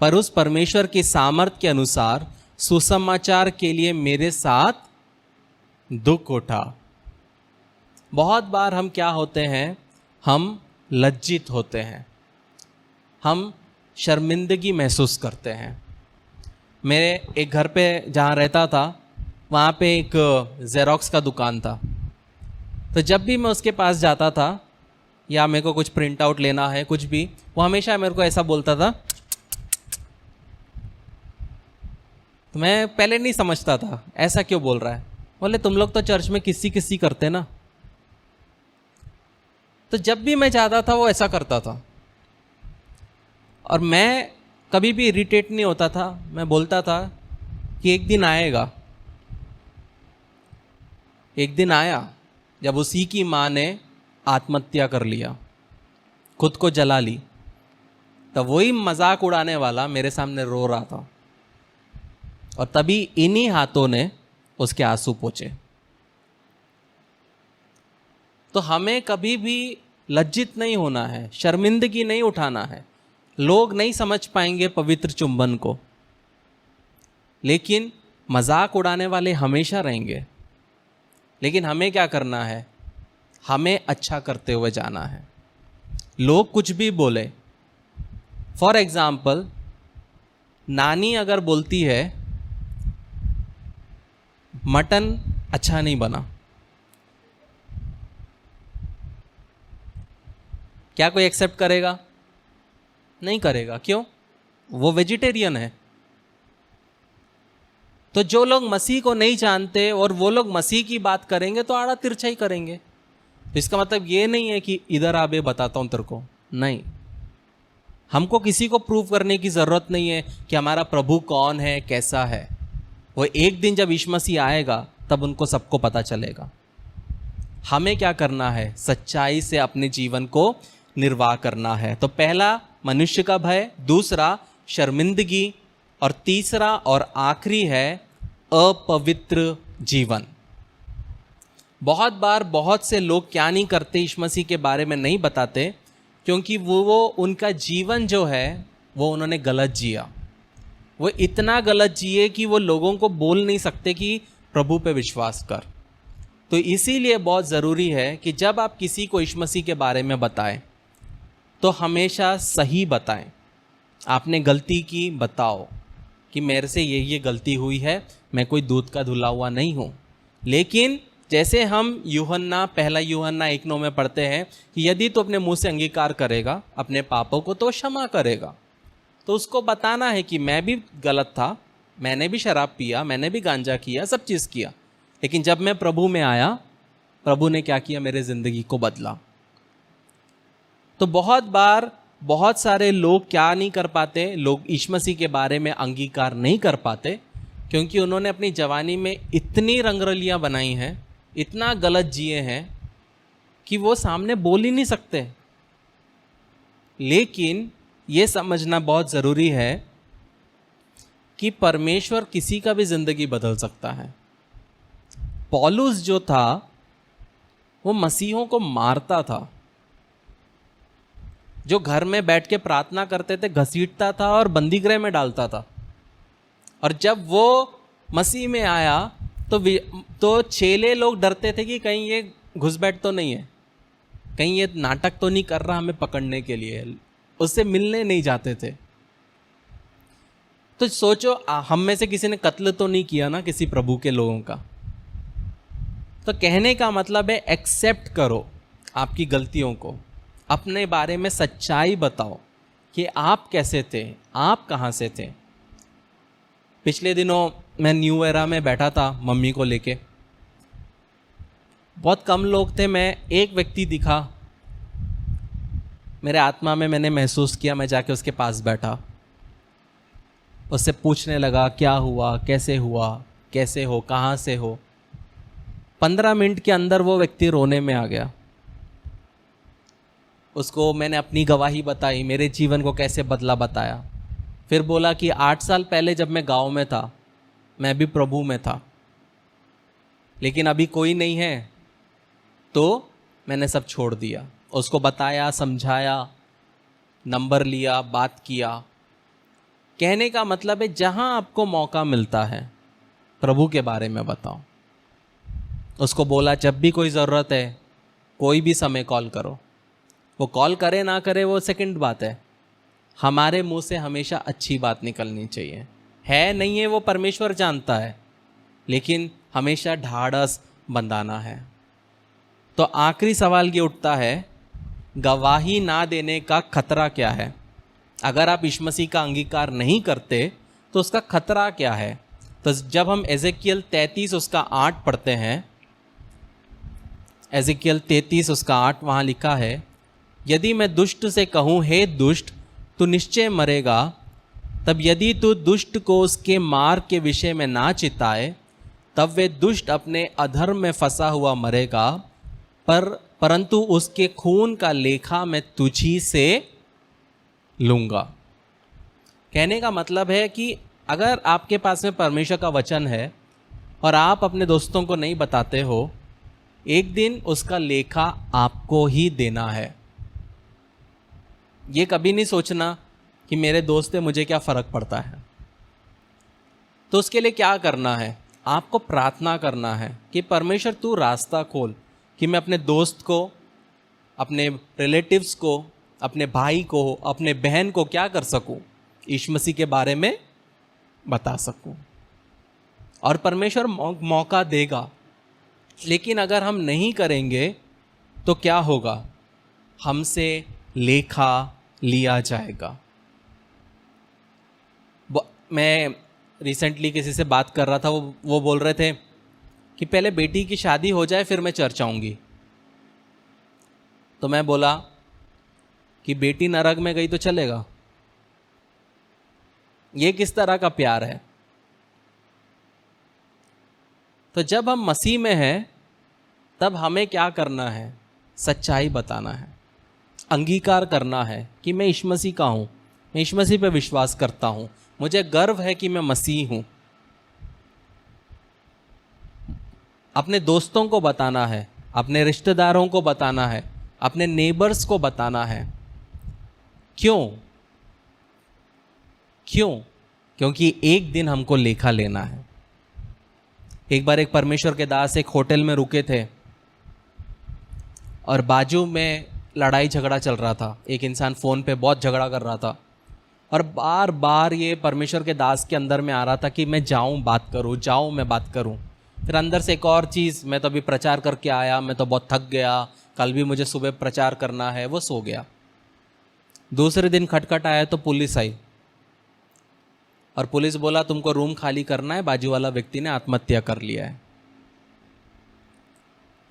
पर उस परमेश्वर की सामर्थ के अनुसार सुसमाचार के लिए मेरे साथ दुख उठा। बहुत बार हम क्या होते हैं, हम लज्जित होते हैं, हम शर्मिंदगी महसूस करते हैं। मेरे एक घर पे जहाँ रहता था वहाँ पे एक जेरोक्स का दुकान था, तो जब भी मैं उसके पास जाता था या मेरे को कुछ प्रिंट आउट लेना है कुछ भी, वो हमेशा मेरे को ऐसा बोलता था। तो मैं पहले नहीं समझता था ऐसा क्यों बोल रहा है, बोले तुम लोग तो चर्च में किसी किसी करते ना। तो जब भी मैं जाता था वो ऐसा करता था और मैं कभी भी इरिटेट नहीं होता था। मैं बोलता था कि एक दिन आएगा। एक दिन आया जब उसी की माँ ने आत्महत्या कर लिया, खुद को जला ली, तब वही मजाक उड़ाने वाला मेरे सामने रो रहा था और तभी इन्हीं हाथों ने उसके आंसू पोंछे। तो हमें कभी भी लज्जित नहीं होना है, शर्मिंदगी नहीं उठाना है। लोग नहीं समझ पाएंगे पवित्र चुंबन को, लेकिन मजाक उड़ाने वाले हमेशा रहेंगे। लेकिन हमें क्या करना है, हमें अच्छा करते हुए जाना है। लोग कुछ भी बोले, फॉर एग्जाम्पल नानी अगर बोलती है मटन अच्छा नहीं बना, क्या कोई एक्सेप्ट करेगा? नहीं करेगा। क्यों? वो वेजिटेरियन है। तो जो लोग मसीह को नहीं जानते और वो लोग मसीह की बात करेंगे तो आड़ा तिरछा ही करेंगे। तो इसका मतलब ये नहीं है कि इधर आ बे बताता हूं तेरे को, नहीं। हमको किसी को प्रूव करने की जरूरत नहीं है कि हमारा प्रभु कौन है, कैसा है। वो एक दिन जब यीशु मसीह आएगा तब उनको सबको पता चलेगा। हमें क्या करना है, सच्चाई से अपने जीवन को निर्वाह करना है। तो पहला मनुष्य का भय, दूसरा शर्मिंदगी, और तीसरा और आखिरी है अपवित्र जीवन। बहुत बार बहुत से लोग क्या नहीं करते, यीशु मसीह के बारे में नहीं बताते, क्योंकि वो उनका जीवन जो है वो उन्होंने गलत जिया। वो इतना गलत जिए कि वो लोगों को बोल नहीं सकते कि प्रभु पे विश्वास कर। तो इसीलिए बहुत ज़रूरी है कि जब आप किसी को यीशु मसीह के बारे में बताएं तो हमेशा सही बताएं। आपने गलती की, बताओ कि मेरे से ये गलती हुई है, मैं कोई दूध का धुला हुआ नहीं हूँ। लेकिन जैसे हम पहला यूहन्ना 1:9 में पढ़ते हैं कि यदि तो अपने मुंह से अंगीकार करेगा अपने पापों को तो क्षमा करेगा। तो उसको बताना है कि मैं भी गलत था, मैंने भी शराब पिया, मैंने भी गांजा किया, सब चीज़ किया, लेकिन जब मैं प्रभु में आया, प्रभु ने क्या किया, मेरे ज़िंदगी को बदला। तो बहुत बार बहुत सारे लोग क्या नहीं कर पाते, लोग यीशु मसीह के बारे में अंगीकार नहीं कर पाते क्योंकि उन्होंने अपनी जवानी में इतनी रंगरलियाँ बनाई हैं, इतना गलत जिए हैं कि वो सामने बोल ही नहीं सकते। लेकिन ये समझना बहुत ज़रूरी है कि परमेश्वर किसी का भी ज़िंदगी बदल सकता है। पौलुस जो था वो मसीहों को मारता था, जो घर में बैठ के प्रार्थना करते थे घसीटता था और बंदीगृह में डालता था। और जब वो मसीह में आया तो चेले लोग डरते थे कि कहीं ये घुसपैठ तो नहीं है, कहीं ये नाटक तो नहीं कर रहा हमें पकड़ने के लिए, उससे मिलने नहीं जाते थे। तो सोचो, हम में से किसी ने कत्ल तो नहीं किया ना किसी प्रभु के लोगों का। तो कहने का मतलब है एक्सेप्ट करो आपकी गलतियों को, अपने बारे में सच्चाई बताओ कि आप कैसे थे, आप कहाँ से थे। पिछले दिनों मैं न्यू एरा में बैठा था मम्मी को लेके, बहुत कम लोग थे, मैं एक व्यक्ति दिखा, मेरे आत्मा में मैंने महसूस किया, मैं जाके उसके पास बैठा, उससे पूछने लगा क्या हुआ, कैसे हो, कहाँ से हो। 15 मिनट के अंदर वो व्यक्ति रोने में आ गया। उसको मैंने अपनी गवाही बताई, मेरे जीवन को कैसे बदला बताया। फिर बोला कि 8 साल पहले जब मैं गांव में था, मैं भी प्रभु में था, लेकिन अभी कोई नहीं है, तो मैंने सब छोड़ दिया। उसको बताया, समझाया, नंबर लिया, बात किया। कहने का मतलब है जहां आपको मौका मिलता है प्रभु के बारे में बताओ। उसको बोला जब भी कोई ज़रूरत है, कोई भी समय कॉल करो। वो कॉल करे ना करे वो सेकंड बात है, हमारे मुंह से हमेशा अच्छी बात निकलनी चाहिए। है नहीं है वो परमेश्वर जानता है, लेकिन हमेशा ढाढ़स बंधाना है। तो आखिरी सवाल ये उठता है, गवाही ना देने का खतरा क्या है? अगर आप यीशु मसीह का अंगीकार नहीं करते तो उसका खतरा क्या है? तो जब हम एजेकियल 33 उसका 8 पढ़ते हैं, एजेकियल 33 उसका 8 वहाँ लिखा है, यदि मैं दुष्ट से कहूँ हे दुष्ट तू निश्चय मरेगा, तब यदि तू दुष्ट को उसके मार्ग के विषय में ना चिताए, तब वे दुष्ट अपने अधर्म में फंसा हुआ मरेगा, परंतु उसके खून का लेखा मैं तुझी से लूँगा। कहने का मतलब है कि अगर आपके पास में परमेश्वर का वचन है और आप अपने दोस्तों को नहीं बताते हो, एक दिन उसका लेखा आपको ही देना है। ये कभी नहीं सोचना कि मेरे दोस्त है, मुझे क्या फ़र्क पड़ता है। तो उसके लिए क्या करना है? आपको प्रार्थना करना है कि परमेश्वर तू रास्ता खोल कि मैं अपने दोस्त को, अपने रिलेटिव्स को, अपने भाई को, अपने बहन को क्या कर सकूं? यीशु मसीह के बारे में बता सकूं। और परमेश्वर मौका देगा, लेकिन अगर हम नहीं करेंगे तो क्या होगा? हमसे लेखा लिया जाएगा। मैं रिसेंटली किसी से बात कर रहा था, वो बोल रहे थे कि पहले बेटी की शादी हो जाए फिर मैं चर्च आऊँगी। तो मैं बोला कि बेटी नरक में गई तो चलेगा? ये किस तरह का प्यार है? तो जब हम मसीह में हैं तब हमें क्या करना है? सच्चाई बताना है, अंगीकार करना है कि मैं यीशु मसीह का हूँ, मैं यीशु मसीह पे विश्वास करता हूँ, मुझे गर्व है कि मैं मसीह हूँ। अपने दोस्तों को बताना है, अपने रिश्तेदारों को बताना है, अपने नेबर्स को बताना है। क्यों? क्योंकि एक दिन हमको लेखा लेना है। एक बार एक परमेश्वर के दास एक होटल में रुके थे और बाजू में लड़ाई झगड़ा चल रहा था। एक इंसान फ़ोन पे बहुत झगड़ा कर रहा था और बार बार ये परमेश्वर के दास के अंदर में आ रहा था कि मैं जाऊं बात करूं। फिर अंदर से एक और चीज़, मैं तो अभी प्रचार करके आया, मैं तो बहुत थक गया, कल भी मुझे सुबह प्रचार करना है, वो सो गया। दूसरे दिन खटखट आया तो पुलिस आई और पुलिस बोला तुमको रूम खाली करना है, बाजू वाला व्यक्ति ने आत्महत्या कर लिया है।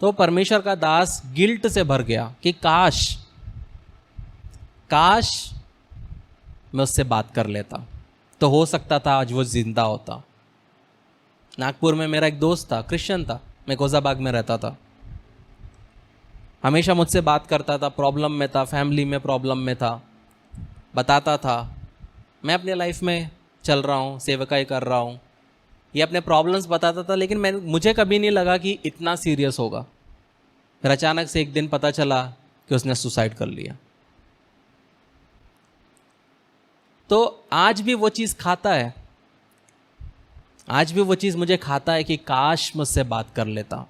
तो परमेश्वर का दास गिल्ट से भर गया कि काश मैं उससे बात कर लेता, तो हो सकता था आज वो जिंदा होता। नागपुर में मेरा एक दोस्त था, क्रिश्चियन था, मैं कोजाबाग में रहता था, हमेशा मुझसे बात करता था, प्रॉब्लम में था, फैमिली में प्रॉब्लम में था, बताता था। मैं अपने लाइफ में चल रहा हूँ, सेवकाई कर रहा हूँ, ये अपने प्रॉब्लम्स बताता था, लेकिन मुझे कभी नहीं लगा कि इतना सीरियस होगा। फिर अचानक से एक दिन पता चला कि उसने सुसाइड कर लिया। तो आज भी वो चीज़ खाता है, आज भी वो चीज़ मुझे खाता है कि काश मुझसे बात कर लेता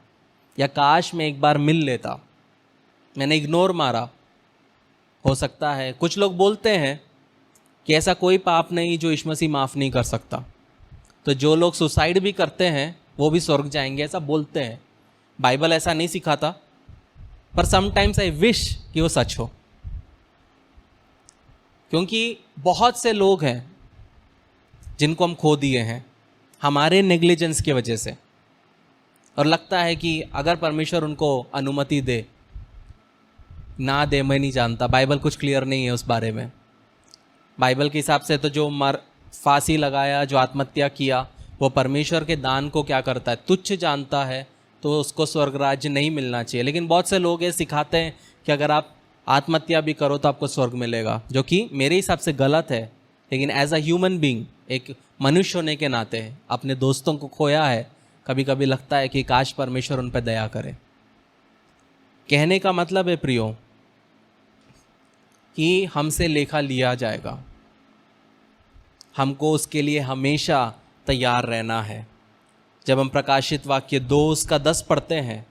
या काश मैं एक बार मिल लेता। मैंने इग्नोर मारा। हो सकता है कुछ लोग बोलते हैं कि ऐसा कोई पाप नहीं जो यीशु मसीह माफ़ नहीं कर सकता, तो जो लोग सुसाइड भी करते हैं वो भी स्वर्ग जाएंगे, ऐसा बोलते हैं। बाइबल ऐसा नहीं सिखाता, पर समटाइम्स आई विश कि वो सच हो, क्योंकि बहुत से लोग हैं जिनको हम खो दिए हैं हमारे नेग्लिजेंस की वजह से। और लगता है कि अगर परमेश्वर उनको अनुमति दे ना दे, मैं नहीं जानता, बाइबल कुछ क्लियर नहीं है उस बारे में। बाइबल के हिसाब से तो जो फांसी लगाया, जो आत्महत्या किया, वो परमेश्वर के दान को क्या करता है, तुच्छ जानता है, तो उसको स्वर्ग राज्य नहीं मिलना चाहिए। लेकिन बहुत से लोग ये सिखाते हैं कि अगर आप आत्महत्या भी करो तो आपको स्वर्ग मिलेगा, जो कि मेरे हिसाब से गलत है। लेकिन एज अ ह्यूमन बीइंग, एक मनुष्य होने के नाते अपने दोस्तों को खोया है, कभी कभी लगता है कि काश परमेश्वर उन पर दया करे। कहने का मतलब है प्रियो कि हमसे लेखा लिया जाएगा, हमको उसके लिए हमेशा तैयार रहना है। जब हम प्रकाशित वाक्य 2:10 पढ़ते हैं,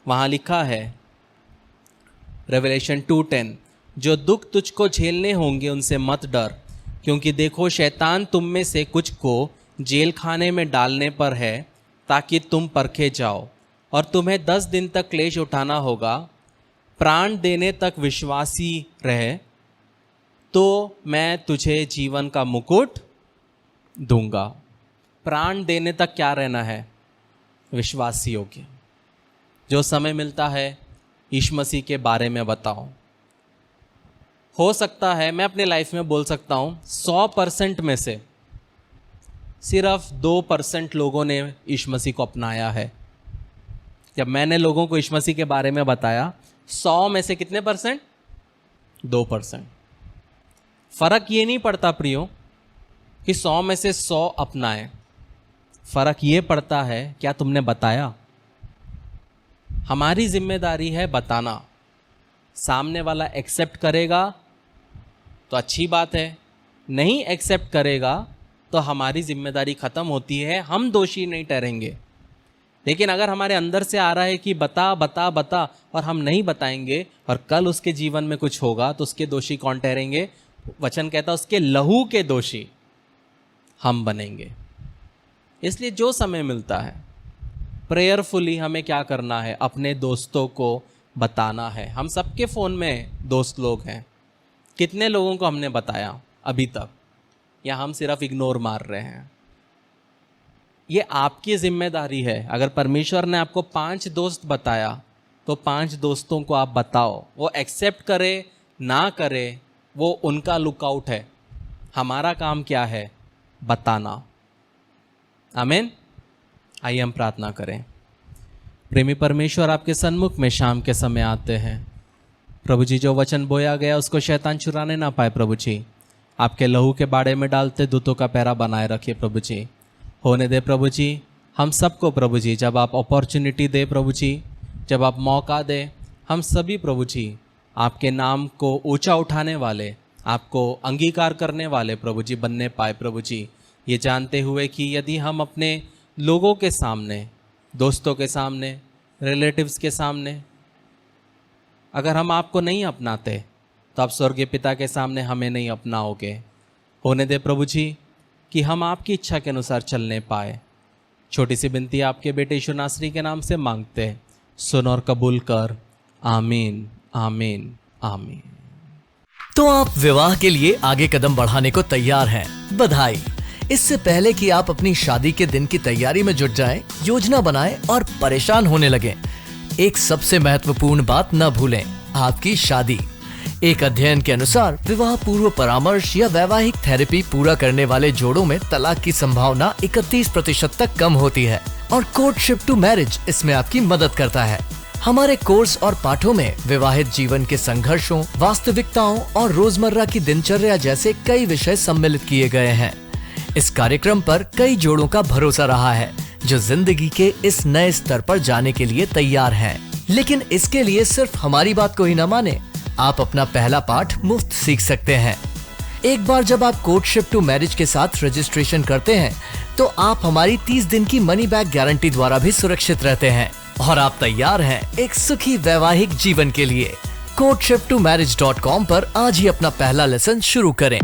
वहाँ लिखा है रेवलेशन 2:10, जो दुख तुझको झेलने होंगे उनसे मत डर, क्योंकि देखो शैतान तुम में से कुछ को जेल खाने में डालने पर है, ताकि तुम परखे जाओ, और तुम्हें 10 दिन तक क्लेश उठाना होगा। प्राण देने तक विश्वासी रहे तो मैं तुझे जीवन का मुकुट दूंगा। प्राण देने तक क्या रहना है? विश्वासी होके। जो समय मिलता है यीशु मसीह के बारे में बताओ। हो सकता है मैं अपने लाइफ में बोल सकता हूँ 100% में से सिर्फ 2% लोगों ने यीशु मसीह को अपनाया है। जब मैंने लोगों को यीशु मसीह के बारे में बताया, 100 में से कितने परसेंट? 2%। फर्क ये नहीं पड़ता प्रियो कि 100 में से 100 अपनाएं, फर्क ये पड़ता है क्या तुमने बताया। हमारी जिम्मेदारी है बताना। सामने वाला एक्सेप्ट करेगा तो अच्छी बात है, नहीं एक्सेप्ट करेगा तो हमारी जिम्मेदारी खत्म होती है, हम दोषी नहीं ठहरेंगे। लेकिन अगर हमारे अंदर से आ रहा है कि बता बता बता और हम नहीं बताएंगे और कल उसके जीवन में कुछ होगा तो उसके दोषी कौन ठहरेंगे? वचन कहता है उसके लहू के दोषी हम बनेंगे। इसलिए जो समय मिलता है प्रेयरफुली हमें क्या करना है? अपने दोस्तों को बताना है। हम सबके फ़ोन में दोस्त लोग हैं, कितने लोगों को हमने बताया अभी तक, या हम सिर्फ इग्नोर मार रहे हैं? ये आपकी जिम्मेदारी है। अगर परमेश्वर ने आपको 5 दोस्त बताया तो 5 दोस्तों को आप बताओ। वो एक्सेप्ट करे ना करे वो उनका लुकआउट है, हमारा काम क्या है? बताना। आमीन। आइए हम प्रार्थना करें। प्रेमी परमेश्वर, आपके सन्मुख में शाम के समय आते हैं प्रभु जी। जो वचन बोया गया उसको शैतान चुराने ना पाए प्रभु जी। आपके लहू के बाड़े में डालते दूतों का पैरा बनाए रखिए प्रभु जी। होने दे प्रभु जी हम सबको प्रभु जी, जब आप अपॉर्चुनिटी दे प्रभु जी, जब आप मौका दे, हम सभी प्रभु जी आपके नाम को ऊंचा उठाने वाले, आपको अंगीकार करने वाले प्रभु जी बनने पाए प्रभु जी। ये जानते हुए कि यदि हम अपने लोगों के सामने, दोस्तों के सामने, रिलेटिव्स के सामने अगर हम आपको नहीं अपनाते तो आप स्वर्गीय पिता के सामने हमें नहीं अपनाओगे। होने दे प्रभु जी कि हम आपकी इच्छा के अनुसार चलने पाए। छोटी सी विनती आपके बेटे यीशु नासरी के नाम से मांगते, सुन और कबूल कर। आमीन आमीन आमीन। तो आप विवाह के लिए आगे कदम बढ़ाने को तैयार हैं? बधाई। इससे पहले कि आप अपनी शादी के दिन की तैयारी में जुट जाएं, योजना बनाएं और परेशान होने लगें, एक सबसे महत्वपूर्ण बात न भूलें, आपकी शादी। एक अध्ययन के अनुसार विवाह पूर्व परामर्श या वैवाहिक थेरेपी पूरा करने वाले जोड़ों में तलाक की संभावना 31% तक कम होती है और कोर्टशिप टू मैरिज इसमें आपकी मदद करता है। हमारे कोर्स और पाठों में विवाहित जीवन के संघर्षों, वास्तविकताओं और रोजमर्रा की दिनचर्या जैसे कई विषय सम्मिलित किए गए हैं। इस कार्यक्रम पर कई जोड़ों का भरोसा रहा है जो जिंदगी के इस नए स्तर पर जाने के लिए तैयार हैं। लेकिन इसके लिए सिर्फ हमारी बात को ही न माने, आप अपना पहला पाठ मुफ्त सीख सकते हैं। एक बार जब आप कोर्टशिप टू मैरिज के साथ रजिस्ट्रेशन करते हैं तो आप हमारी 30 दिन की मनी बैक गारंटी द्वारा भी सुरक्षित रहते हैं और आप तैयार हैं एक सुखी वैवाहिक जीवन के लिए। courtship2marriage.com पर आज ही अपना पहला लेसन शुरू करें।